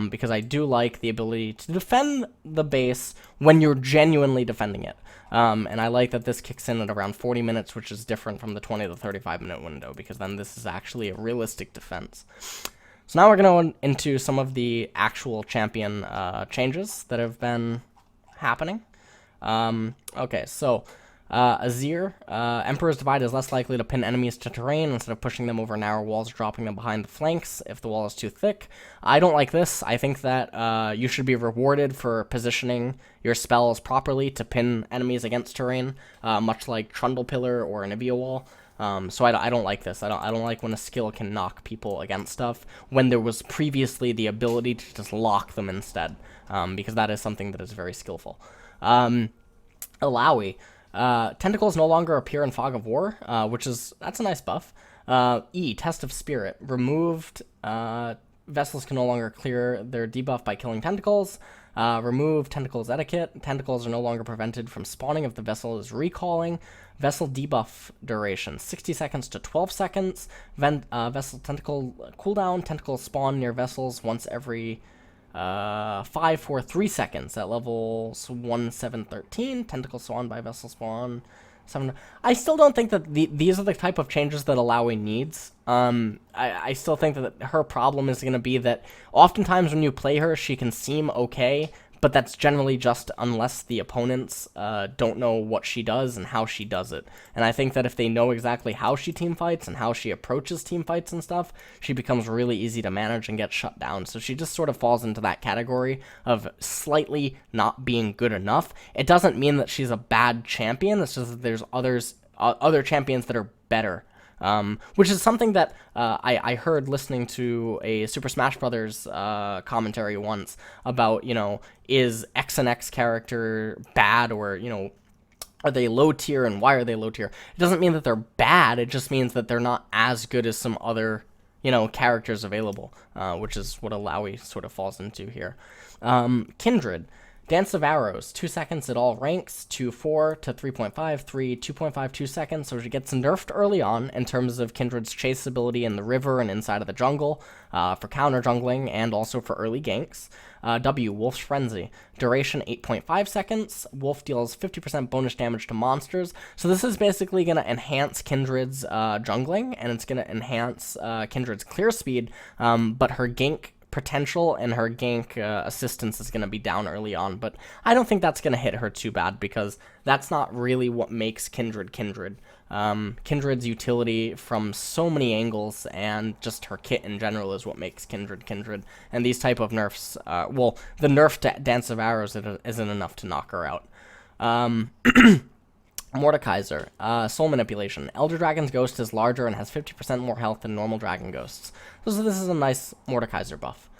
because I do like the ability to defend the base when you're genuinely defending it. And I like that this kicks in at around 40 minutes, which is different from the 20 to 35 minute window, because then this is actually a realistic defense. So now we're going to go into some of the actual champion changes that have been happening. Okay, so Azir, Emperor's Divide is less likely to pin enemies to terrain instead of pushing them over narrow walls, dropping them behind the flanks if the wall is too thick. I don't like this. I think that you should be rewarded for positioning your spells properly to pin enemies against terrain, much like Trundle Pillar or Anivia Wall. So I don't like this. I don't like when a skill can knock people against stuff when there was previously the ability to just lock them instead, because that is something that is very skillful. Alawi. Tentacles no longer appear in Fog of War, that's a nice buff. Test of Spirit. Removed, vessels can no longer clear their debuff by killing tentacles. Remove Tentacles Etiquette. Tentacles are no longer prevented from spawning if the vessel is recalling. Vessel debuff duration, 60 seconds to 12 seconds. Vessel tentacle cooldown. Tentacles spawn near vessels once every 5 for 3 seconds at levels 1, 7, 13. Tentacle spawn by vessel spawn 7. I still don't think that these are the type of changes that Alawi needs. I still think that her problem is going to be that oftentimes when you play her, she can seem okay, but that's generally just unless the opponents don't know what she does and how she does it. And I think that if they know exactly how she team fights and how she approaches team fights and stuff, she becomes really easy to manage and get shut down. So she just sort of falls into that category of slightly not being good enough. It doesn't mean that she's a bad champion. It's just that there's other champions that are better. Which is something that I heard listening to a Super Smash Brothers commentary once about, you know, is X and X character bad, or, you know, are they low tier and why are they low tier? It doesn't mean that they're bad, it just means that they're not as good as some other, you know, characters available, which is what Alawi sort of falls into here. Kindred. Dance of Arrows, 2 seconds at all ranks, 2-4 to 3.5, 3, 2.5, 2 seconds, so she gets nerfed early on in terms of Kindred's chase ability in the river and inside of the jungle, for counter jungling and also for early ganks. Wolf's Frenzy, duration 8.5 seconds, Wolf deals 50% bonus damage to monsters, so this is basically going to enhance Kindred's jungling, and it's going to enhance Kindred's clear speed, but her gank potential and her gank assistance is going to be down early on, but I don't think that's going to hit her too bad, because that's not really what makes Kindred Kindred. Kindred's utility from so many angles and just her kit in general is what makes Kindred Kindred, and these type of nerfs, well, the nerf to Dance of Arrows isn't enough to knock her out. Mordekaiser, Soul Manipulation. Elder Dragon's Ghost is larger and has 50% more health than normal Dragon Ghosts. So this is a nice Mordekaiser buff.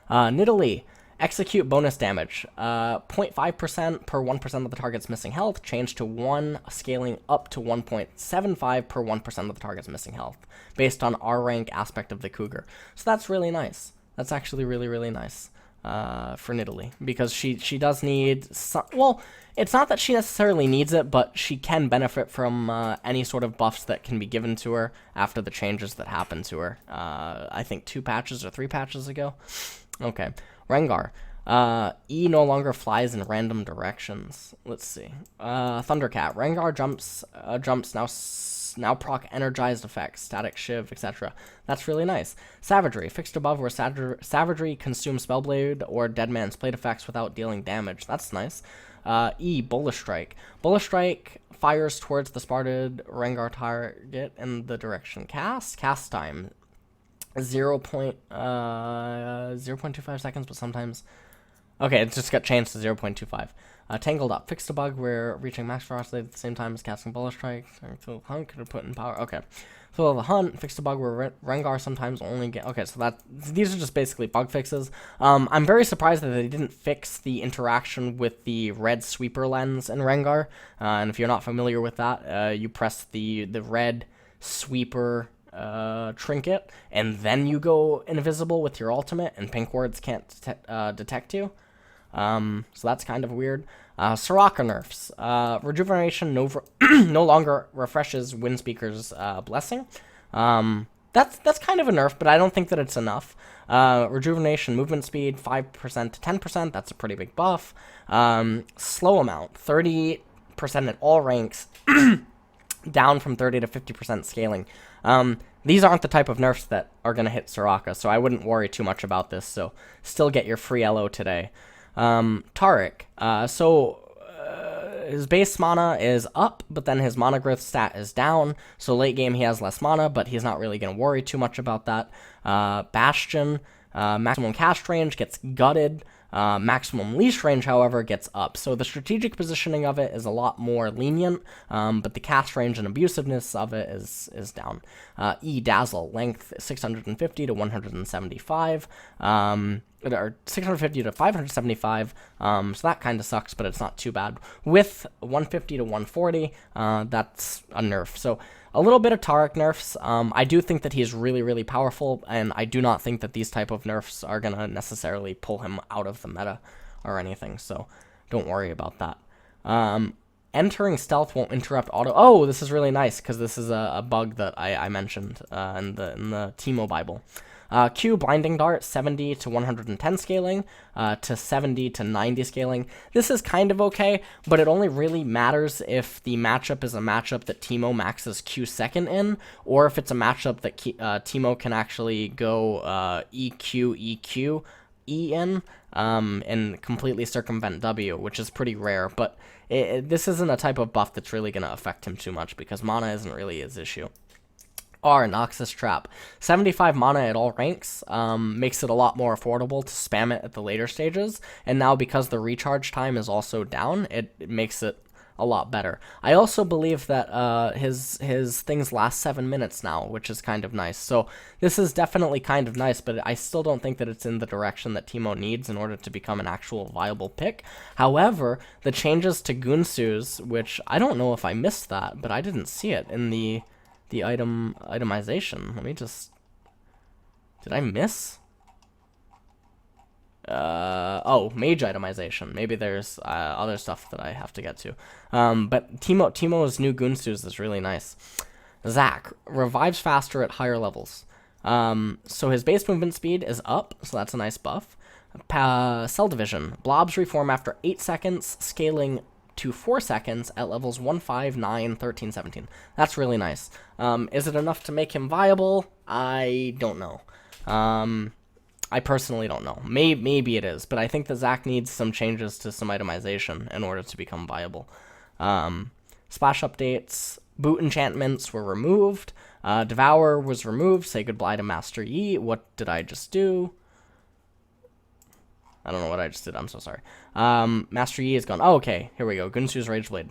Nidalee, Execute bonus damage. 0.5% per 1% of the target's missing health, changed to 1, scaling up to 1.75 per 1% of the target's missing health, based on R rank aspect of the Cougar. So that's really nice. That's actually really, really nice for Nidalee, because she does need some, well, it's not that she necessarily needs it, but she can benefit from any sort of buffs that can be given to her after the changes that happened to her. I think 2 patches or 3 patches ago. Okay. Rengar. E no longer flies in random directions. Let's see. Thundercat. Rengar jumps now proc energized effects, static shiv, etc. That's really nice. Savagery. Fixed above where Savagery consumes Spellblade or Dead Man's Plate effects without dealing damage. That's nice. E. Bullish Strike. Bullish Strike fires towards the spotted Rengar target in the direction cast. Cast time 0.25 seconds, but sometimes... Okay, it just got changed to 0.25. Tangled Up. Fixed a bug where reaching max velocity at the same time as casting Bullish Strike. Thrill of the Hunt could have put in power. Okay. Thrill of the Hunt. Fixed a bug where Rengar sometimes only get... Okay, so these are just basically bug fixes. I'm very surprised that they didn't fix the interaction with the red sweeper lens in Rengar. And if you're not familiar with that, you press the red sweeper trinket, and then you go invisible with your ultimate, and pink wards can't detect you. So that's kind of weird. Soraka nerfs. Rejuvenation no longer refreshes Windspeaker's blessing. That's kind of a nerf, but I don't think that it's enough. Rejuvenation movement speed 5% to 10%. That's a pretty big buff. Slow amount 30% at all ranks, down from 30 to 50% scaling. These aren't the type of nerfs that are going to hit Soraka, so I wouldn't worry too much about this. So still get your free LO today. Taric. His base mana is up, but then his mana growth stat is down. So late game he has less mana, but he's not really going to worry too much about that. Bastion. Maximum cast range gets gutted. Maximum leash range, however, gets up. So the strategic positioning of it is a lot more lenient, but the cast range and abusiveness of it is down. E. Dazzle. Length 650 to 175. Or 650 to 575, so that kind of sucks, but it's not too bad. With 150 to 140, that's a nerf. So a little bit of Taric nerfs. I do think that he's really, really powerful, and I do not think that these type of nerfs are going to necessarily pull him out of the meta or anything, so don't worry about that. Entering stealth won't interrupt auto... Oh, this is really nice, because this is a bug that I mentioned in the Teemo Bible. Q, Blinding Dart, 70 to 110 scaling, to 70 to 90 scaling. This is kind of okay, but it only really matters if the matchup is a matchup that Teemo maxes Q second in, or if it's a matchup that Teemo can actually go EQ, E in, and completely circumvent W, which is pretty rare, but this isn't a type of buff that's really going to affect him too much, because mana isn't really his issue. R, Noxus Trap. 75 mana at all ranks makes it a lot more affordable to spam it at the later stages, and now because the recharge time is also down, it makes it a lot better. I also believe that his things last 7 minutes now, which is kind of nice. So this is definitely kind of nice, but I still don't think that it's in the direction that Teemo needs in order to become an actual viable pick. However, the changes to Gunsuz, which I don't know if I missed that, but I didn't see it in the itemization. Let me just... Did I miss? Oh, mage itemization. Maybe there's other stuff that I have to get to. But Teemo's new Gunsuz is really nice. Zac revives faster at higher levels. So his base movement speed is up, so that's a nice buff. Cell Division. Blobs reform after 8 seconds, scaling to 4 seconds at levels 1, 5, 9, 13, 17. That's really nice. Is it enough to make him viable? I don't know. I personally don't know. Maybe it is, but I think that Zac needs some changes to some itemization in order to become viable. Splash updates. Boot enchantments were removed. Devour was removed. Say goodbye to Master Yi. What did I just do? I don't know what I just did. I'm so sorry. Master Yi is gone. Oh, okay. Here we go. Gunsuz Rageblade.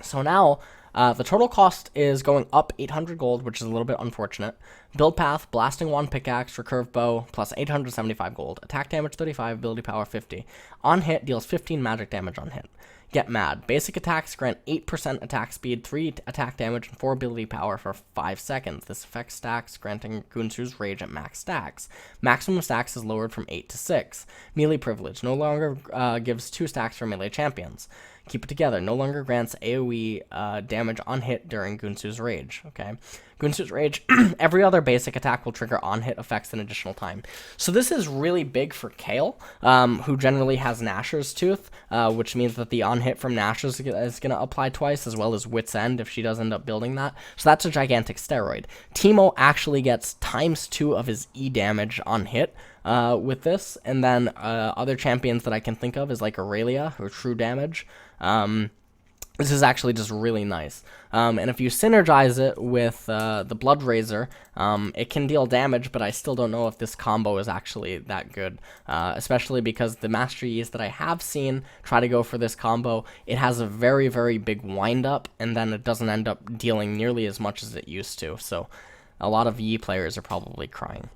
So now, the total cost is going up 800 gold, which is a little bit unfortunate. Build path, Blasting Wand Pickaxe, Recurve Bow, plus 875 gold. Attack damage 35, ability power 50. On hit, deals 15 magic damage on hit. Get Mad. Basic attacks grant 8% attack speed, 3 attack damage, and 4 ability power for 5 seconds. This effect stacks, granting Gunsuz Rage at max stacks. Maximum stacks is lowered from 8 to 6. Melee Privilege. No longer gives 2 stacks for melee champions. Keep it together. No longer grants AoE damage on hit during Gunsuz Rage. Okay. Gunsu's Rage, every other basic attack will trigger on hit effects an additional time. So this is really big for Kayle, who generally has Nashor's Tooth, which means that the on hit from Nashor's is going to apply twice, as well as Wit's End if she does end up building that. So that's a gigantic steroid. Teemo actually gets ×2 of his E damage on hit with this, and then other champions that I can think of is like Aurelia, or True Damage. This is actually just really nice. And if you synergize it with the Blood Razor, it can deal damage, but I still don't know if this combo is actually that good. Especially because the Master Yi's that I have seen try to go for this combo, it has a very, very big wind-up, and then it doesn't end up dealing nearly as much as it used to. So a lot of Yi players are probably crying.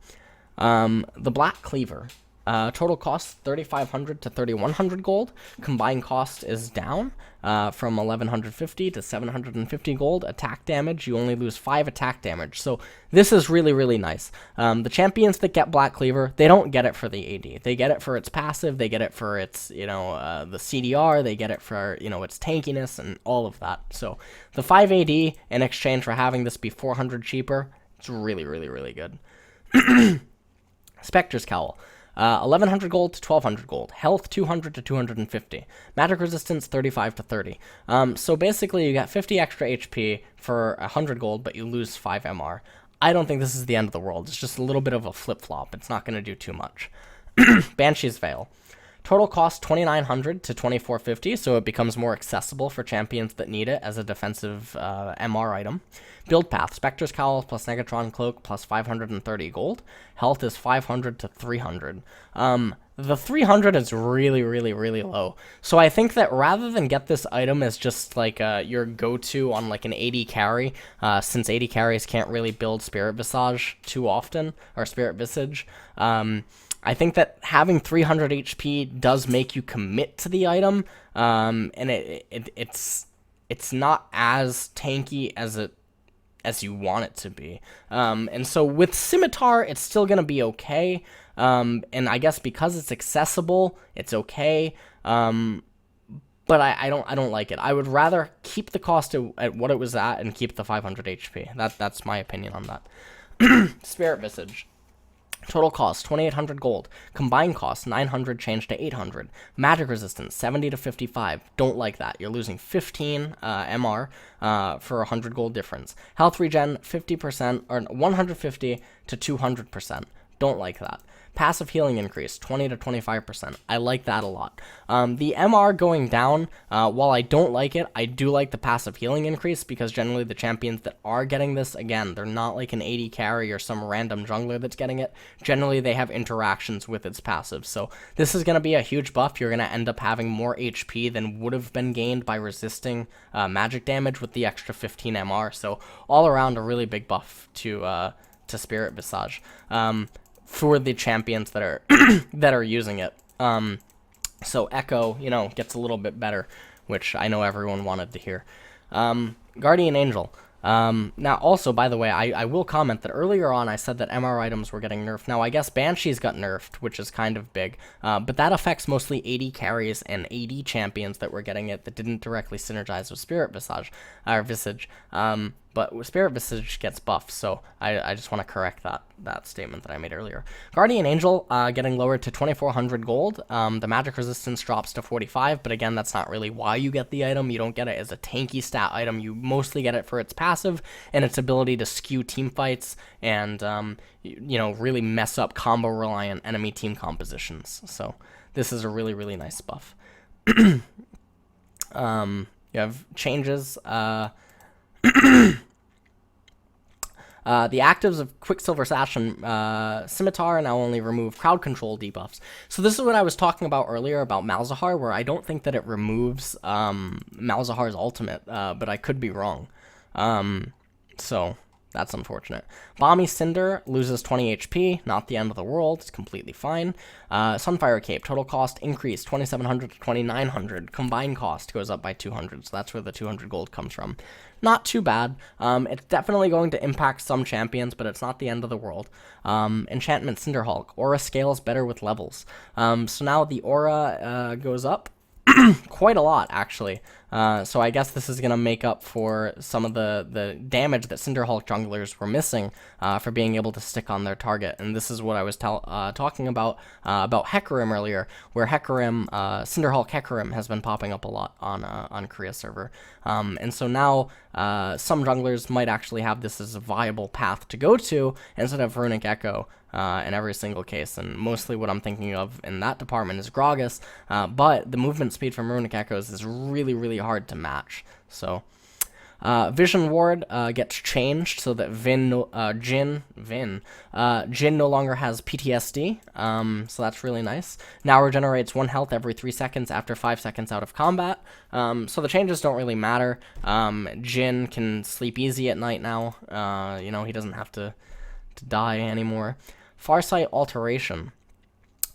The Black Cleaver. Total cost 3,500 to 3,100 gold. Combined cost is down from 1,150 to 750 gold. Attack damage, you only lose 5 attack damage. So this is really, really nice. The champions that get Black Cleaver, they don't get it for the AD. They get it for its passive. They get it for its, the CDR. They get it for, its tankiness and all of that. So the 5 AD in exchange for having this be 400 cheaper, it's really, really, really good. Spectre's Cowl. 1,100 gold to 1,200 gold. Health 200 to 250. Magic resistance 35 to 30. So basically you get 50 extra HP for 100 gold, but you lose 5 MR. I don't think this is the end of the world. It's just a little bit of a flip-flop. It's not going to do too much. Banshee's Veil. Total cost 2,900 to 2,450, so it becomes more accessible for champions that need it as a defensive MR item. Build path, Spectre's Cowl plus Negatron Cloak plus 530 gold. Health is 500 to 300. The 300 is really, really, really low. So I think that rather than get this item as just like your go-to on like an AD carry, since AD carries can't really build Spirit Visage too often, or Spirit Visage, I think that having 300 HP does make you commit to the item, and it's not as tanky as you want it to be. And so with Scimitar, it's still gonna be okay. And I guess because it's accessible, it's okay. But I don't like it. I would rather keep the cost at what it was at and keep the 500 HP. That's my opinion on that. Spirit Visage. Total cost 2,800 gold. Combined cost 900 changed to 800. Magic resistance 70 to 55. Don't like that. You're losing 15 MR for 100 gold difference. Health regen 50% or 150 to 200%. Don't like that. Passive healing increase, 20 to 25%. I like that a lot. The MR going down, while I don't like it, I do like the passive healing increase because generally the champions that are getting this, again, they're not like an AD carry or some random jungler that's getting it. Generally, they have interactions with its passive. So this is going to be a huge buff. You're going to end up having more HP than would have been gained by resisting magic damage with the extra 15 MR. So all around, a really big buff to Spirit Visage. For the champions that are that are using it. So Echo, gets a little bit better, which I know everyone wanted to hear. Guardian Angel. Now, also, by the way, I will comment that earlier on I said that MR items were getting nerfed. Now, I guess Banshee's got nerfed, which is kind of big, but that affects mostly AD carries and AD champions that were getting it that didn't directly synergize with Spirit Visage. But Spirit Visage gets buffed, so I just want to correct that statement that I made earlier. Guardian Angel getting lowered to 2,400 gold. The magic resistance drops to 45, but again, that's not really why you get the item. You don't get it as a tanky stat item. You mostly get it for its passive and its ability to skew team fights and really mess up combo-reliant enemy team compositions. So this is a really, really nice buff. You have changes. The actives of Quicksilver Sash and Scimitar now only remove crowd control debuffs. So this is what I was talking about earlier about Malzahar, where I don't think that it removes Malzahar's ultimate, but I could be wrong. So that's unfortunate. Balmy Cinder loses 20 HP, not the end of the world, it's completely fine. Sunfire Cape, total cost increased 2,700 to 2,900. Combined cost goes up by 200, so that's where the 200 gold comes from. Not too bad. It's definitely going to impact some champions, but it's not the end of the world. Enchantment Cinderhulk, aura scales better with levels. So now the aura goes up quite a lot, actually. So I guess this is going to make up for some of the damage that Cinderhulk junglers were missing for being able to stick on their target. And this is what I was talking about Hecarim earlier, where Hecarim, Cinderhulk Hecarim has been popping up a lot on Korea server. And so now some junglers might actually have this as a viable path to go to instead of Runic Echo in every single case. And mostly what I'm thinking of in that department is Gragas, but the movement speed from Runic Echoes is really, really hard to match. So Vision Ward gets changed so that Jin no longer has PTSD, so that's really nice. Now regenerates 1 health every 3 seconds after 5 seconds out of combat, so the changes don't really matter. Jin can sleep easy at night now, he doesn't have to die anymore. Farsight Alteration.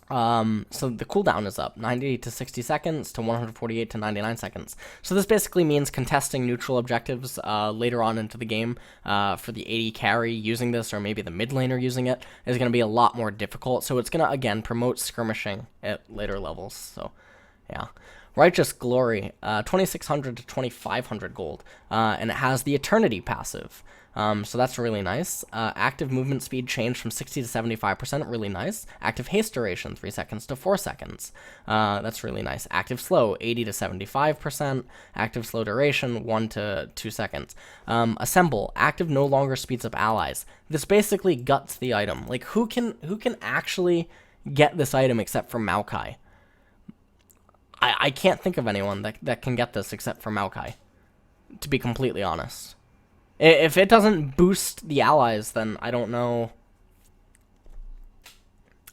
So the cooldown is up 90 to 60 seconds to 148 to 99 seconds. So this basically means contesting neutral objectives later on into the game for the AD carry using this, or maybe the mid laner using it, is going to be a lot more difficult. So it's going to, again, promote skirmishing at later levels. So, yeah. Righteous Glory, 2,600 to 2,500 gold, and it has the Eternity passive. So that's really nice. Active movement speed changed from 60 to 75%, really nice. Active haste duration, 3 seconds to 4 seconds. That's really nice. Active slow, 80 to 75%. Active slow duration, 1 to 2 seconds. Assemble, active no longer speeds up allies. This basically guts the item. Like, who can actually get this item except for Maokai? I can't think of anyone that can get this except for Maokai, to be completely honest. If it doesn't boost the allies, then I don't know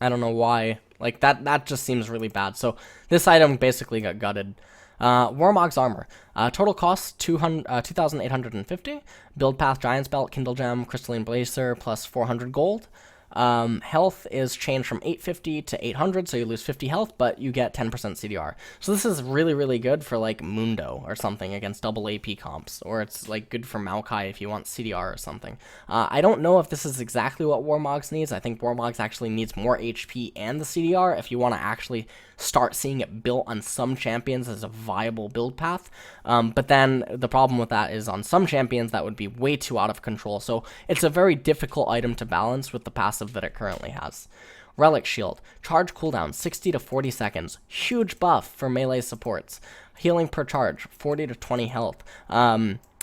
why. Like, that just seems really bad. So this item basically got gutted. Warmog's Armor. Total cost 2,850. Build path Giant's Belt, Kindle Gem, Crystalline Blazer, plus 400 gold. Health is changed from 850 to 800, so you lose 50 health, but you get 10% CDR. So this is really, really good for, like, Mundo or something against double AP comps, or it's, like, good for Maokai if you want CDR or something. I don't know if this is exactly what Warmogs needs. I think Warmogs actually needs more HP and the CDR if you want to actually start seeing it built on some champions as a viable build path. But then the problem with that is on some champions that would be way too out of control. So it's a very difficult item to balance with the passive that it currently has. Relic Shield. Charge cooldown 60 to 40 seconds. Huge buff for melee supports. Healing per charge, 40 to 20 health.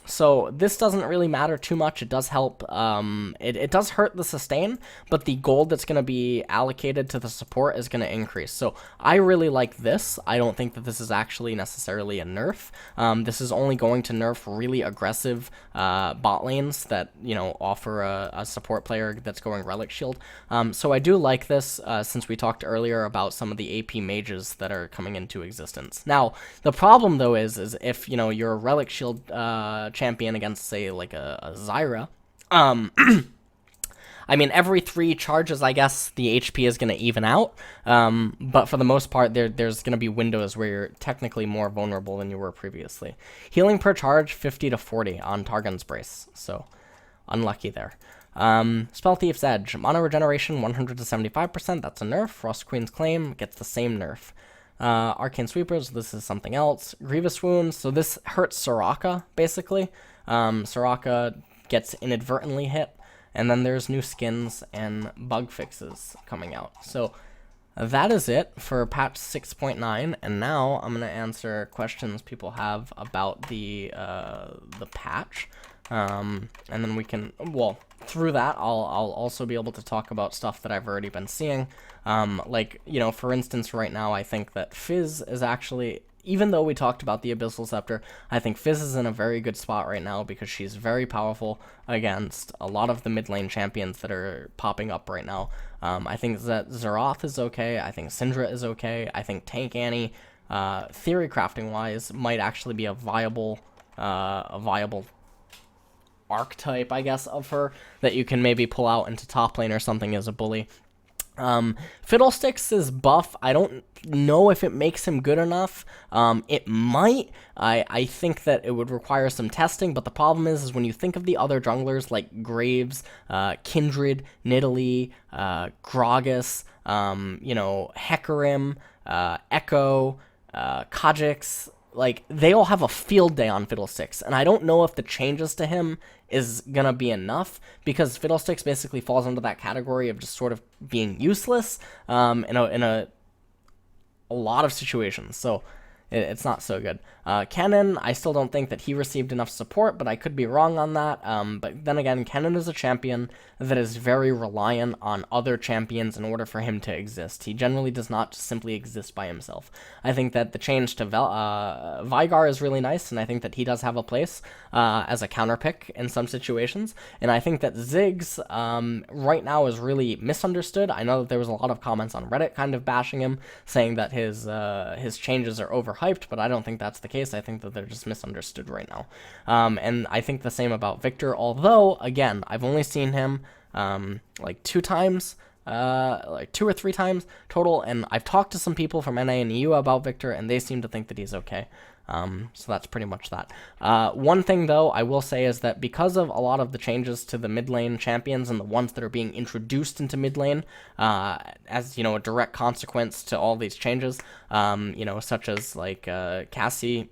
So this doesn't really matter too much. It does help. It does hurt the sustain, but the gold that's going to be allocated to the support is going to increase. So I really like this. I don't think that this is actually necessarily a nerf. This is only going to nerf really aggressive bot lanes that, offer a support player that's going Relic Shield. So I do like this since we talked earlier about some of the AP mages that are coming into existence. Now, the problem, though, is if, you're a Relic Shield champion against, say, like a Zyra, I mean, every 3 charges, I guess, the HP is going to even out, but for the most part, there's going to be windows where you're technically more vulnerable than you were previously. Healing per charge, 50 to 40 on Targon's Brace, so unlucky there. Spell Thief's Edge, mana regeneration, 100 to 75%, that's a nerf. Frost Queen's Claim gets the same nerf. Arcane Sweepers, this is something else. Grievous Wounds, so this hurts Soraka, basically. Soraka gets inadvertently hit, and then there's new skins and bug fixes coming out. So that is it for patch 6.9, and now I'm going to answer questions people have about the patch. And then we can, through that, I'll also be able to talk about stuff that I've already been seeing. For instance, right now, I think that Fizz is actually, even though we talked about the Abyssal Sceptre, I think Fizz is in a very good spot right now because she's very powerful against a lot of the mid lane champions that are popping up right now. I think that Xerath is okay. I think Syndra is okay. I think Tank Annie, theory crafting wise, might actually be a viable archetype, I guess, of her that you can maybe pull out into top lane or something as a bully. Fiddlesticks is buff. I don't know if it makes him good enough. It might. I think that it would require some testing, but the problem is when you think of the other junglers like Graves, Kindred, Nidalee, Gragas, Hecarim, Echo, Kha'Zix, like, they all have a field day on Fiddlesticks, and I don't know if the changes to him is gonna be enough, because Fiddlesticks basically falls into that category of just sort of being useless in a lot of situations, so it's not so good. Kennen, I still don't think that he received enough support, but I could be wrong on that. But then again, Kennen is a champion that is very reliant on other champions in order for him to exist. He generally does not simply exist by himself. I think that the change to Veigar is really nice, and I think that he does have a place as a counter pick in some situations. And I think that Ziggs right now is really misunderstood. I know that there was a lot of comments on Reddit kind of bashing him, saying that his changes are overhyped, but I don't think that's the case. I think that they're just misunderstood right now. And I think the same about Viktor, although, again, I've only seen him like 2 times, like 2 or 3 times total, and I've talked to some people from NA and EU about Viktor, and they seem to think that he's okay. So that's pretty much that. One thing, though, I will say is that because of a lot of the changes to the mid lane champions and the ones that are being introduced into mid lane, as, you know, a direct consequence to all these changes, you know, such as, like, Cassie,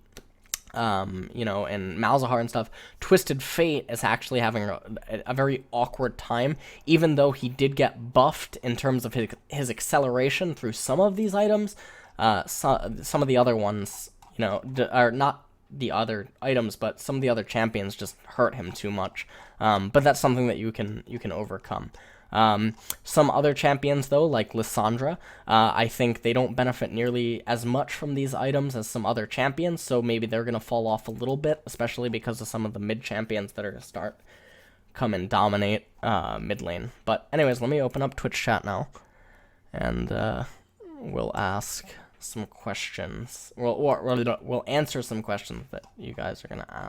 you know, and Malzahar and stuff, Twisted Fate is actually having a very awkward time, even though he did get buffed in terms of his acceleration through some of these items. Some of the other ones, you know, are not the other items, but some of the other champions just hurt him too much. But that's something that you can overcome. Some other champions, though, like Lissandra, I think they don't benefit nearly as much from these items as some other champions, so maybe they're going to fall off a little bit, especially because of some of the mid champions that are going to come and dominate mid lane. But anyways, let me open up Twitch chat now, and we'll ask some questions. We'll answer some questions that you guys are going to ask.